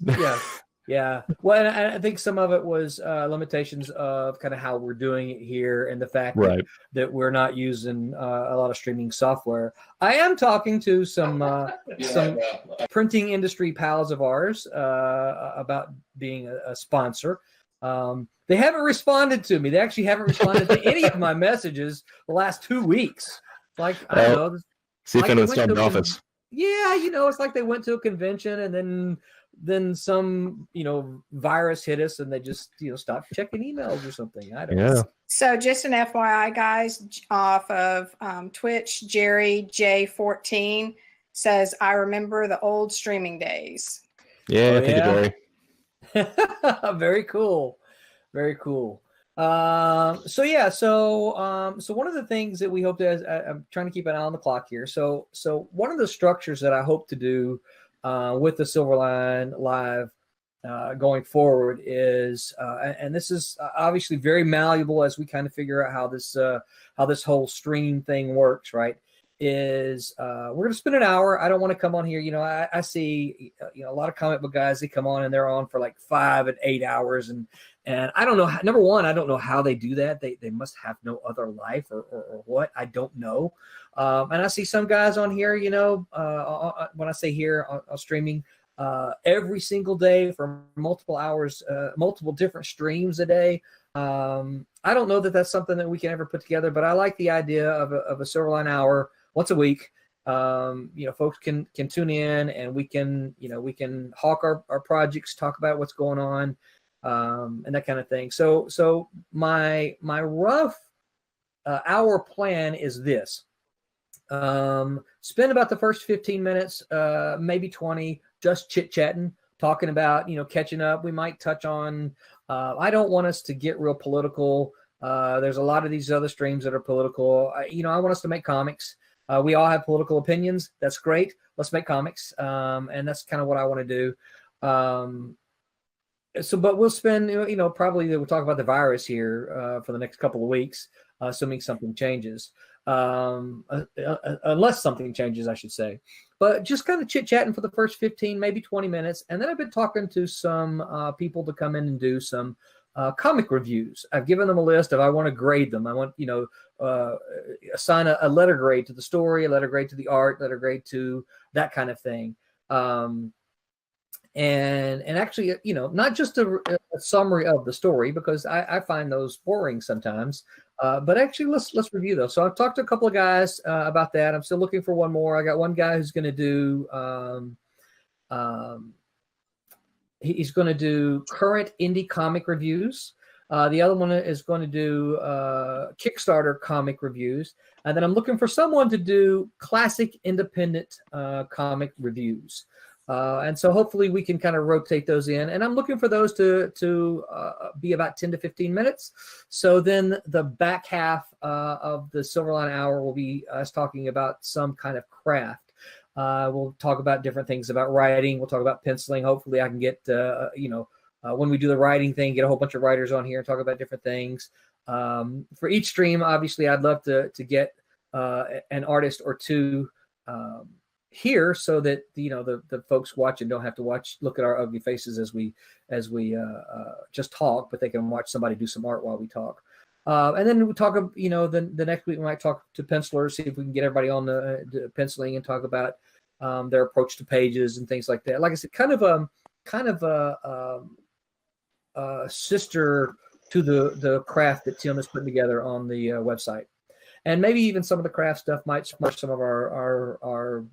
yeah. Well, and I think some of it was limitations of kind of how we're doing it here, and the fact that we're not using a lot of streaming software. I am talking to some printing industry pals of ours about being a sponsor. They haven't responded to me. They actually haven't responded to any of my messages the last 2 weeks. Like I don't know. See if anyone's in the office. Yeah, it's like they went to a convention and then some virus hit us and they just stopped checking emails or something. I don't know. So just an FYI, guys, off of Twitch, Jerry J14 says, "I remember the old streaming days." Yeah, thank you, Jerry. Very cool. Very cool. So one of the things that we hope to, I'm trying to keep an eye on the clock here. So one of the structures that I hope to do with the Silverline Live going forward is, and this is obviously very malleable as we kind of figure out how this whole stream thing works, right? Is we're going to spend an hour. I don't want to come on here. I see a lot of comic book guys, they come on and they're on for like 5 and 8 hours. And I don't know. Number one, I don't know how they do that. They must have no other life or what. I don't know. And I see some guys on here, when I say here on streaming, every single day for multiple hours, multiple different streams a day. I don't know that that's something that we can ever put together, but I like the idea of a Silverline hour once a week. Folks can tune in and we can hawk our projects, talk about what's going on. And that kind of thing. So my rough hour plan is this. Spend about the first 15 minutes, maybe 20, just chit-chatting, talking about, catching up. We might touch on, I don't want us to get real political. There's a lot of these other streams that are political. I want us to make comics. We all have political opinions. That's great. Let's make comics. And that's kind of what I want to do. But we'll spend, probably we'll talk about the virus here for the next couple of weeks, assuming something changes, unless something changes, I should say. But just kind of chit-chatting for the first 15, maybe 20 minutes. And then I've been talking to some people to come in and do some comic reviews. I've given them a list of, I want to grade them. I want, assign a letter grade to the story, a letter grade to the art, letter grade to that kind of thing. and actually, not just a summary of the story, because I find those boring sometimes, but actually let's review those. So I've talked to a couple of guys about that. I'm still looking for one more. I got one guy who's going to do he's going to do current indie comic reviews. The other one is going to do Kickstarter comic reviews. And then I'm looking for someone to do classic independent comic reviews. And so hopefully we can kind of rotate those in. And I'm looking for those to be about 10 to 15 minutes. So then the back half of the Silverline Hour will be us talking about some kind of craft. We'll talk about different things about writing. We'll talk about penciling. Hopefully I can get, when we do the writing thing, get a whole bunch of writers on here and talk about different things. For each stream, obviously, I'd love to get an artist or two here, so that the folks watching don't have to look at our ugly faces as we just talk, but they can watch somebody do some art while we talk. And then we'll talk, the next week we might talk to pencilers, see if we can get everybody on the penciling and talk about their approach to pages and things like that. Like I said, kind of a sister to the craft that Tim is putting together on the website. And maybe even some of the craft stuff might spark some of our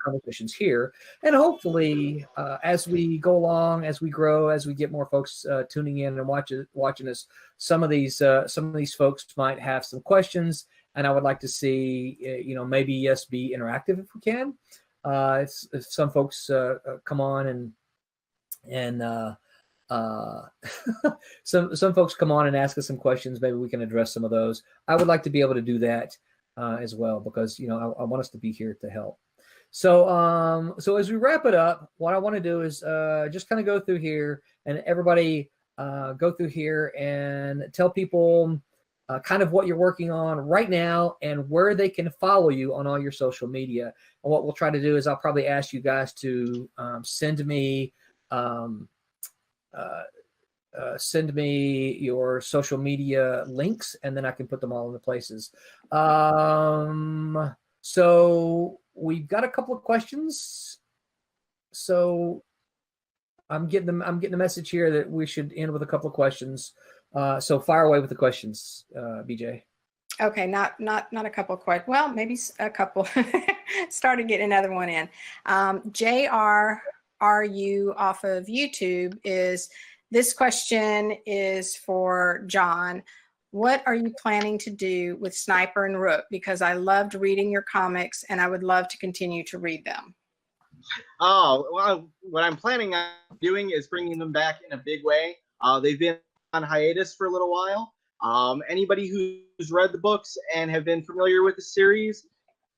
conversations here. And hopefully, as we go along, as we grow, as we get more folks tuning in and watching us, some of these folks might have some questions, and I would like to see, maybe yes, be interactive if we can. If some folks come on and some folks come on and ask us some questions, maybe we can address some of those. I would like to be able to do that as well, because I want us to be here to help. So as we wrap it up, what I want to do is just kind of go through here, and everybody go through here and tell people kind of what you're working on right now and where they can follow you on all your social media. And what we'll try to do is I'll probably ask you guys to send me your social media links, and then I can put them all in the places. So we've got a couple of questions. So I'm getting the message here that we should end with a couple of questions. So fire away with the questions, BJ. Okay, not a couple of questions. Well, maybe a couple. Started getting another one in. JRRU off of YouTube this question is for John. What are you planning to do with Sniper and Rook? Because I loved reading your comics and I would love to continue to read them. Oh, well, what I'm planning on doing is bringing them back in a big way. They've been on hiatus for a little while. Anybody who's read the books and have been familiar with the series,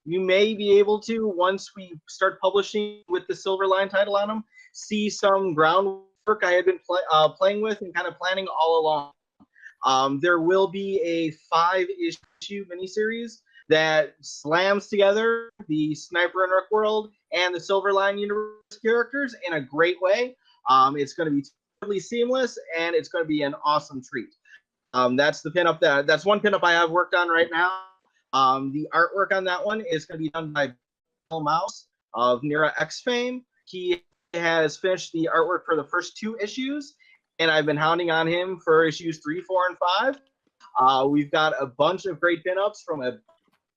you may be able to, once we start publishing with the Silverline title on them, see some groundwork I had been playing with and kind of planning all along. There will be a 5-issue miniseries that slams together the Sniper and Rook world and the Silverline universe characters in a great way. It's going to be totally seamless, and it's going to be an awesome treat. That's the pinup that's one pinup I have worked on right now. The artwork on that one is going to be done by Bill Mouse of Nira X fame. He has finished the artwork for the first 2 issues, and I've been hounding on him for issues 3, 4, and 5. We've got a bunch of great pinups from a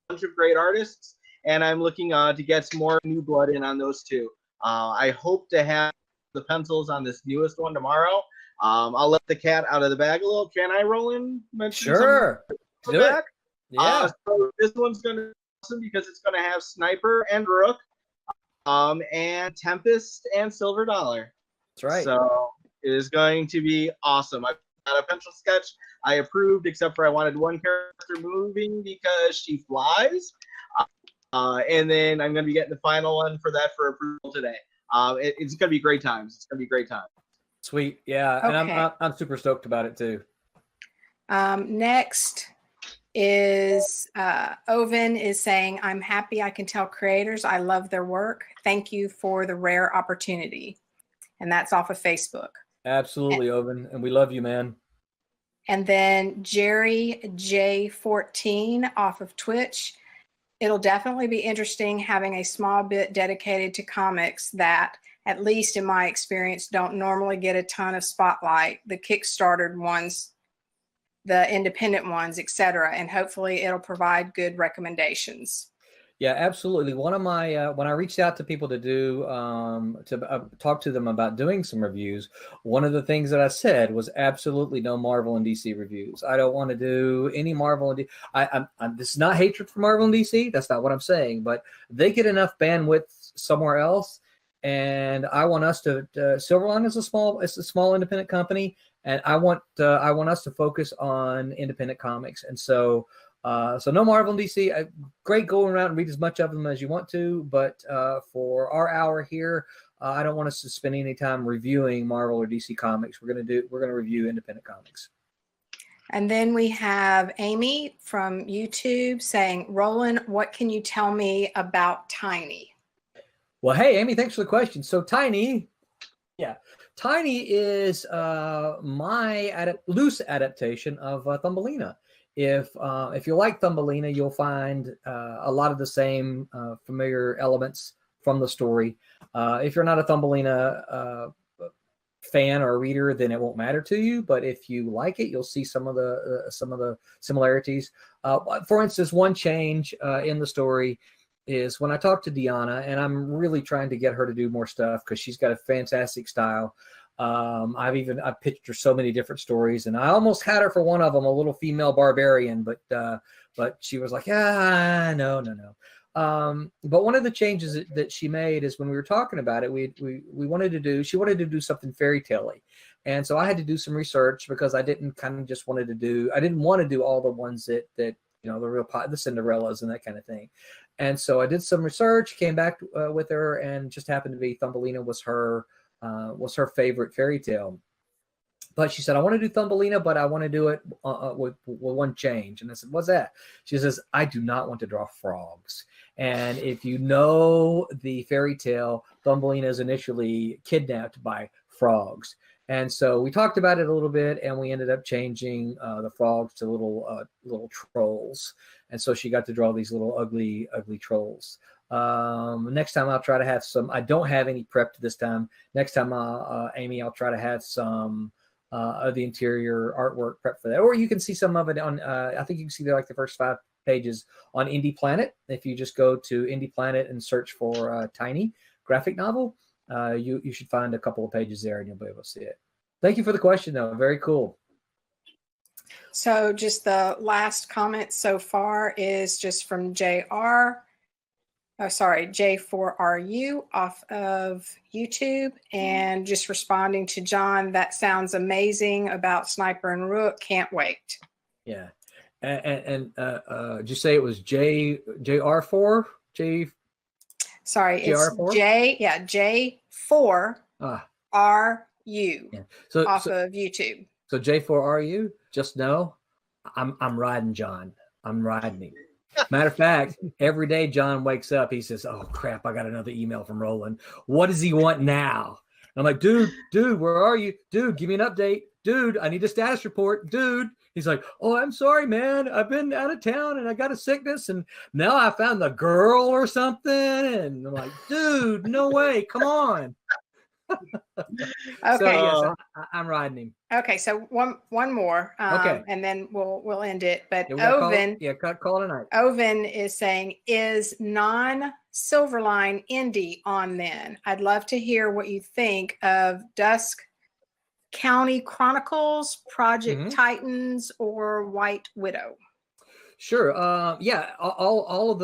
bunch of great artists, and I'm looking to get some more new blood in on those 2. I hope to have the pencils on this newest one tomorrow. I'll let the cat out of the bag a little. Can I, Roland? Sure. Do it. Yeah. So this one's going to be awesome because it's going to have Sniper and Rook, and Tempest and Silver Dollar. That's right. So it is going to be awesome. I've got a pencil sketch I approved, except for I wanted one character moving because she flies. And then I'm going to be getting the final one for that for approval today. It's going to be great times. It's going to be great times. Sweet. Yeah. Okay. And I'm super stoked about it too. Next is Oven is saying, I'm happy I can tell creators I love their work. Thank you for the rare opportunity. And that's off of Facebook. Absolutely, Oven. And we love you, man. And then Jerry J14 off of Twitch. It'll definitely be interesting having a small bit dedicated to comics that at least in my experience, don't normally get a ton of spotlight. The Kickstarted ones, the independent ones, etc. And hopefully it'll provide good recommendations. Yeah, absolutely. One of my when I reached out to people to do talk to them about doing some reviews, one of the things that I said was absolutely no Marvel and DC reviews. I don't want to do any Marvel and this is not hatred for Marvel and DC. That's not what I'm saying. But they get enough bandwidth somewhere else, and I want us to. Silverline is a small independent company, and I want us to focus on independent comics, and so. So no Marvel and DC. Great going around and read as much of them as you want to, but for our hour here, I don't want us to spend any time reviewing Marvel or DC comics. We're gonna review independent comics. And then we have Amy from YouTube saying, Roland, what can you tell me about Tiny? Well, hey, Amy, thanks for the question. So Tiny is my loose adaptation of Thumbelina. If you like Thumbelina, you'll find a lot of the same familiar elements from the story. If you're not a Thumbelina fan or reader, then it won't matter to you. But if you like it, you'll see some of the similarities. For instance, one change in the story is when I talk to Deanna, and I'm really trying to get her to do more stuff because she's got a fantastic style. I've pitched her so many different stories, and I almost had her for one of them, a little female barbarian, but she was like, no. But one of the changes that she made is when we were talking about it, she wanted to do something fairy tale-y. And so I had to do some research because I didn't want to do all the ones that the Cinderellas and that kind of thing. And so I did some research, came back with her, and just happened to be Thumbelina was her favorite fairy tale. But she said, I want to do Thumbelina, but I want to do it with one change. And I said, what's that? She says, I do not want to draw frogs. And if you know the fairy tale, Thumbelina is initially kidnapped by frogs. And so we talked about it a little bit, and we ended up changing the frogs to little trolls. And so she got to draw these little ugly trolls. Next time I'll try to have some. I don't have any prepped this time. Next time, Amy, I'll try to have some of the interior artwork prepped for that. Or you can see some of it on. I think you can see there like the first 5 pages on Indie Planet. If you just go to Indie Planet and search for Tiny graphic novel, you should find a couple of pages there, and you'll be able to see it. Thank you for the question, though. Very cool. So just the last comment so far is just from J4RU off of YouTube, and just responding to John, that sounds amazing about Sniper and Rook. Can't wait. Yeah. And did you say it was JR4? Sorry, JR4? J4RU off of YouTube. So J4RU, just know I'm riding John. I'm riding him. Matter of fact, every day John wakes up, he says, oh crap, I got another email from Roland. What does he want now? And I'm like, dude, where are you? Dude, give me an update. Dude, I need a status report. Dude. He's like, oh, I'm sorry, man. I've been out of town and I got a sickness, and now I found the girl or something. And I'm like, dude, no way. Come on. Okay. So, yes, I'm riding him. Okay, so one more, okay, and then we'll end it. But Oven, call it a night. Oven is saying, is non-Silverline indie on then? I'd love to hear what you think of Dusk County Chronicles, Project Titans, or White Widow. Sure. Yeah. All of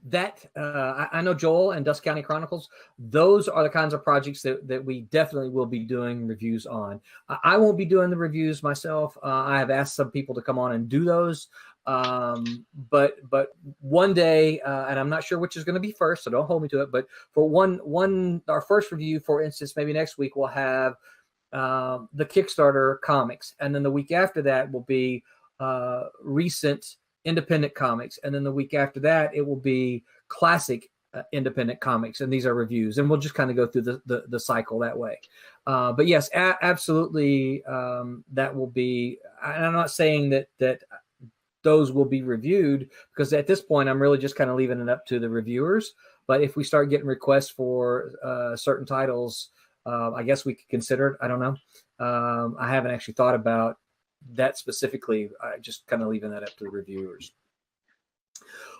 that. I know Joel and Dusk County Chronicles. Those are the kinds of projects that we definitely will be doing reviews on. I won't be doing the reviews myself. I have asked some people to come on and do those. But one day, and I'm not sure which is going to be first, so don't hold me to it. But for our first review, for instance, maybe next week we'll have the Kickstarter comics, and then the week after that will be recent independent comics, and then the week after that it will be classic independent comics, and these are reviews, and we'll just kind of go through the cycle that way. But yes, absolutely, that will be, and I'm not saying that those will be reviewed, because at this point I'm really just kind of leaving it up to the reviewers. But if we start getting requests for certain titles, I guess we could consider it. I don't know. I haven't actually thought about that specifically. I just kind of leaving that up to the reviewers.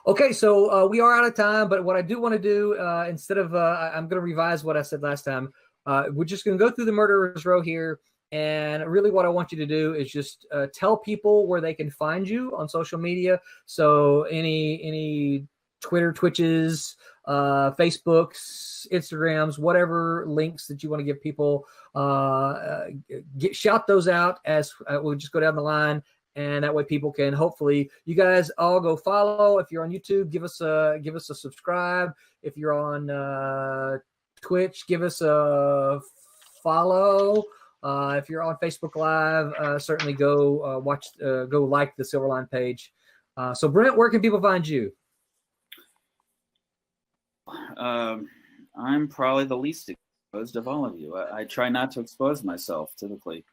Okay, so we are out of time, but what I do want to do, instead of, I'm going to revise what I said last time. We're just going to go through the Murderer's Row here. And really what I want you to do is just tell people where they can find you on social media. So any Twitter, Twitches, Facebooks, Instagrams, whatever links that you want to give people, shout those out as we'll just go down the line. And that way people can, hopefully you guys all go follow. If you're on YouTube, give us a subscribe. If you're on Twitch, give us a follow. If you're on Facebook Live, certainly go go like the Silverline page. So Brent, where can people find you? I'm probably the least exposed of all of you. I try not to expose myself typically.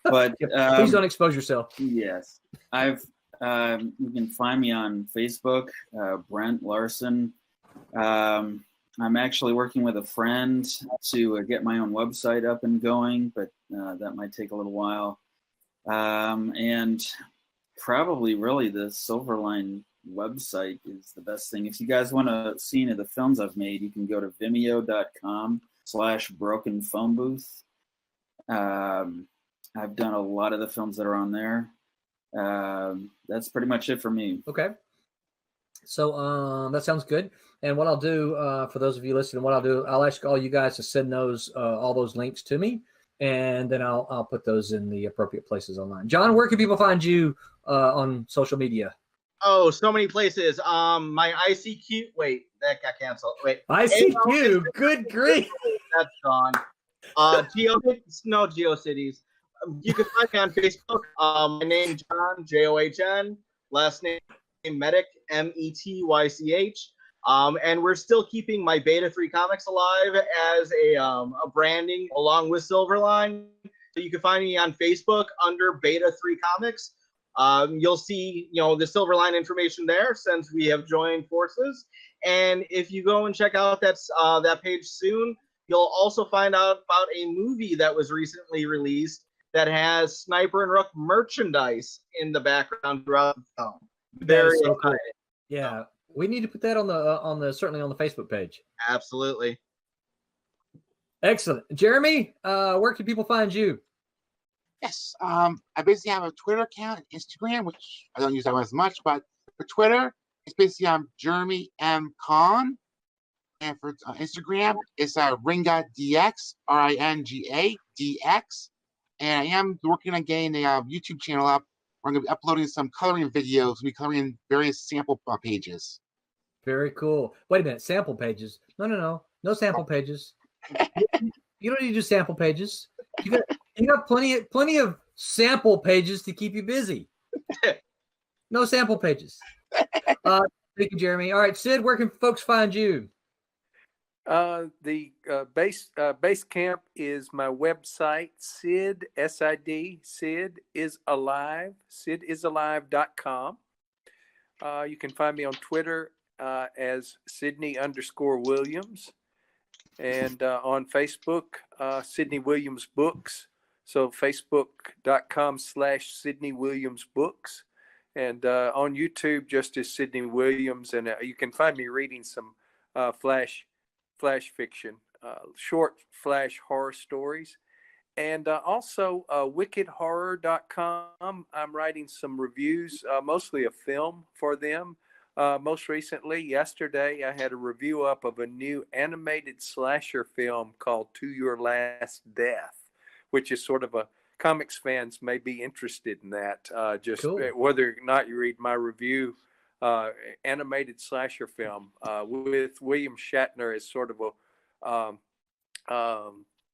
But please don't expose yourself. Yes, you can find me on Facebook, Brent Larson. I'm actually working with a friend to get my own website up and going, but that might take a little while. And probably really the Silverline website is the best thing. If you guys want to see any of the films I've made, you can go to vimeo.com/brokenphonebooth. I've done a lot of the films that are on there. That's pretty much it for me. Okay. So that sounds good. And what I'll do for those of you listening, I'll ask all you guys to send those all those links to me, and then I'll put those in the appropriate places online. John, where can people find you on social media? Oh, so many places. My ICQ. Wait, that got canceled. Wait, ICQ. Good grief. That's gone. No GeoCities. You can find me on Facebook. My name John, John. Last name Medic, Metych. And we're still keeping my Beta 3 Comics alive as a branding along with Silverline. So you can find me on Facebook under Beta 3 Comics. You'll see, the Silverline information there since we have joined forces. And if you go and check out that page soon, you'll also find out about a movie that was recently released that has Sniper and Rook merchandise in the background throughout the film. Very so exciting. cool. Yeah, we need to put that on the certainly on the Facebook page. Absolutely. Excellent, Jeremy. Where can people find you? Yes, I basically have a Twitter account, Instagram, which I don't use that one as much, but for Twitter, it's basically Jeremy M. Kahn. And for Instagram, it's Ringa.dx, RINGA.dx. And I am working on getting a YouTube channel up where I'm going to be uploading some coloring videos and be coloring various sample pages. Very cool. Wait a minute, sample pages? No sample pages. You don't need to do sample pages. You got plenty of sample pages to keep you busy. No sample pages. Thank you, Jeremy. All right, Sid, where can folks find you? The base camp is my website, Sid, S-I-D, Sid is alive, sidisalive.com. You can find me on Twitter as Sydney_Williams, and on Facebook, Sydney Williams Books. So facebook.com/Sydney Williams Books, and on YouTube just as Sydney Williams, and you can find me reading some flash fiction, short flash horror stories, and also wickedhorror.com. I'm writing some reviews, mostly a film for them. Most recently, yesterday, I had a review up of a new animated slasher film called To Your Last Death, which is sort of comics fans may be interested in that. Cool. Whether or not you read my review, animated slasher film with William Shatner as sort of a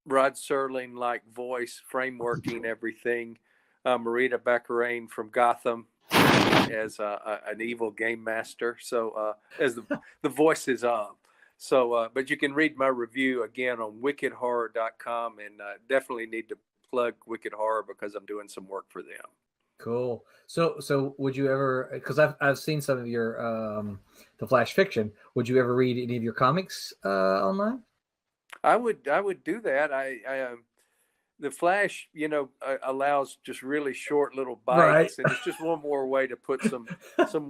Rod Serling like voice, frameworking everything. Marita Baccarin from Gotham as an evil game master. So as the voices of. So, but you can read my review again on wickedhorror.com, and definitely need to plug Wicked Horror because I'm doing some work for them. Cool. So would you ever? Because I've seen some of your the Flash fiction. Would you ever read any of your comics online? I would do that. The Flash, allows just really short little bites, Right. and it's just one more way to put some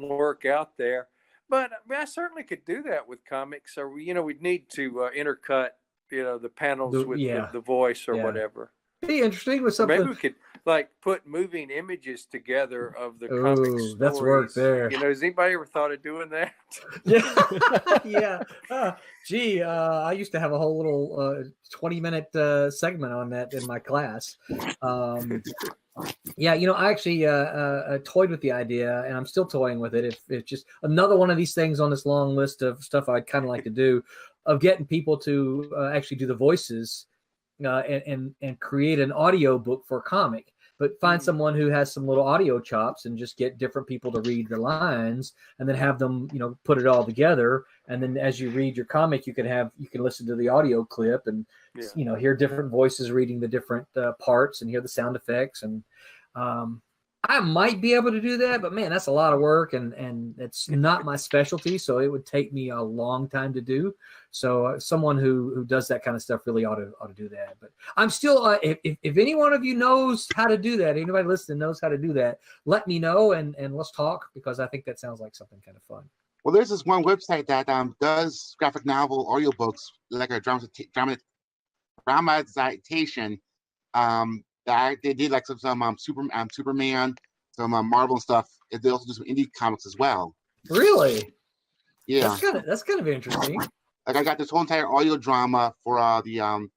work out there. But I mean, I certainly could do that with comics. Or we'd need to intercut, the panels with the voice or whatever. Be interesting with Or something. maybe we could put moving images together of the comic stories. That's work there. Has anybody ever thought of doing that? Yeah. I used to have a whole little 20-minute segment on that in my class. I actually toyed with the idea, and I'm still toying with it. If it's just another one of these things on this long list of stuff I'd kind of like to do, of getting people to actually do the voices and create an audio book for a comic. But find someone who has some little audio chops and just get different people to read the lines, and then have them, put it all together. And then as you read your comic, you can listen to the audio clip and, hear different voices reading the different parts and hear the sound effects. And I might be able to do that, but man, that's a lot of work, and it's not my specialty. So it would take me a long time to do. So someone who does that kind of stuff really ought to do that. But I'm still, if any one of you knows how to do that, anybody listening knows how to do that, let me know and let's talk, because I think that sounds like something kind of fun. Well, there's this one website that does graphic novel audiobooks, like a dramatization. They did like some Superman, some Marvel and stuff. They also do some indie comics as well. Really? Yeah. That's kind of interesting. Like I got this whole entire audio drama for the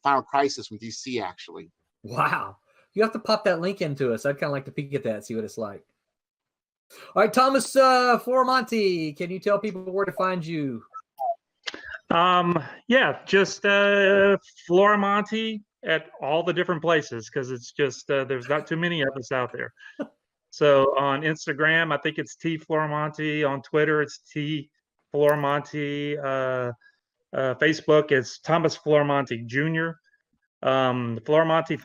Final Crisis from DC, actually. Wow. You have to pop that link into us. I'd kind of like to peek at that, see what it's like. All right, Thomas Floramonte, can you tell people where to find you? Just Floramonte at all the different places, because it's just there's not too many of us out there. So on Instagram, I think it's T Floramonte. On Twitter, it's T Floramonte. Facebook is Thomas Floramonte Jr. Floramonte.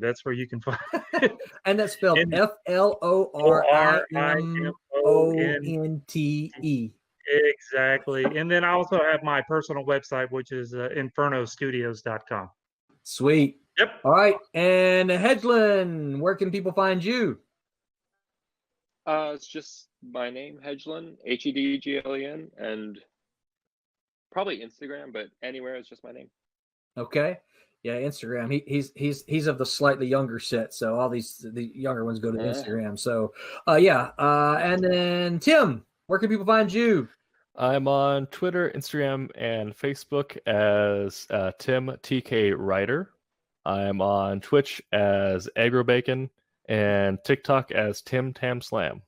That's where you can find it. And that's spelled FLORIMONTE. Exactly. And then I also have my personal website, which is infernostudios.com. Sweet. Yep. All right. And Hedgelin, where can people find you? It's just my name, Hedgelin, Hedglen, and probably Instagram, but anywhere it's just my name. Okay. Yeah, Instagram. He's of the slightly younger set, so all the younger ones go to Instagram. So and then Tim, where can people find you? I'm on Twitter, Instagram, and Facebook as Tim TK Writer. I'm on Twitch as AgroBacon and TikTok as Tim Tam Slam.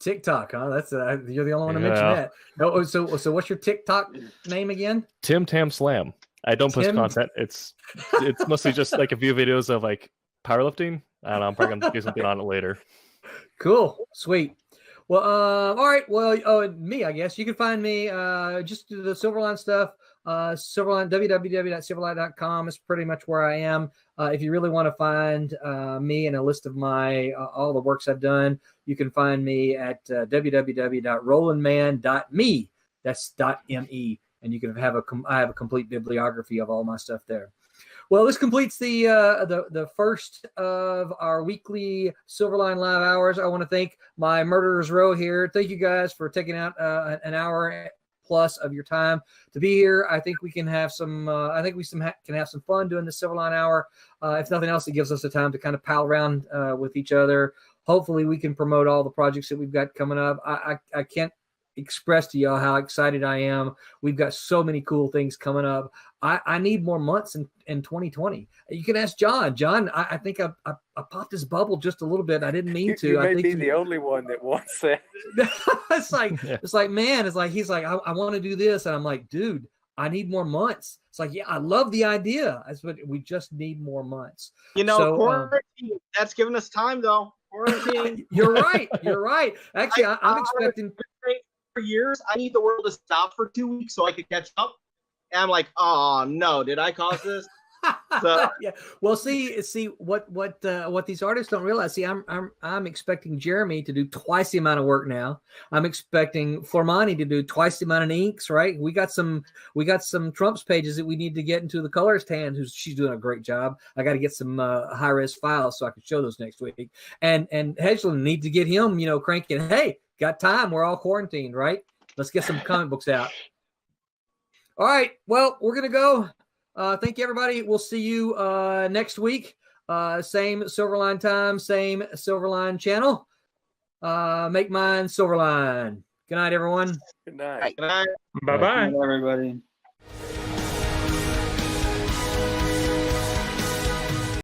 TikTok, huh? That's you're the only one to mention that. No, so what's your TikTok name again? Tim Tam Slam. I don't post content. It's mostly just like a few videos of like powerlifting, and I'm probably gonna do something on it later. Cool, sweet. Well, all right. Well, me, I guess you can find me just do the Silverline stuff. Silverline, www.silverline.com is pretty much where I am. If you really want to find me and a list of my all the works I've done, you can find me at www.rolandmann.me. That's .me, and you can I have a complete bibliography of all my stuff there. Well, this completes the first of our weekly Silverline Live hours. I want to thank my Murderers Row here. Thank you guys for taking out an hour plus of your time to be here. I think we can have some. I think we can have some fun doing the Silverline hour. If nothing else, it gives us the time to kind of pal around with each other. Hopefully, we can promote all the projects that we've got coming up. I can't express to y'all how excited I am. We've got so many cool things coming up. I need more months in 2020. You can ask John. John, I think I popped his bubble just a little bit. I didn't mean to. You may I think be the only one that wants that. It's like he's like I want to do this, and I'm like, dude, I need more months. It's like, yeah, I love the idea. But we just need more months. Quarantine, that's giving us time though. Quarantine. You're right. Actually, I'm expecting. For years, I need the world to stop for 2 weeks so I could catch up. And I'm like, oh no, did I cause this? So Yeah. Well, see what these artists don't realize. See, I'm expecting Jeremy to do twice the amount of work now. I'm expecting Formani to do twice the amount of inks. Right? We got some Trump's pages that we need to get into the colorist hands. She's doing a great job. I got to get some high res files so I can show those next week. And Hedgeland need to get him, cranking. Hey, got time? We're all quarantined, right? Let's get some comic books out. All right. Well, we're gonna go. Thank you, everybody. We'll see you next week. Same Silverline time, same Silverline channel. Make mine Silverline. Good night, everyone. Good night. good night. Bye bye. Everybody.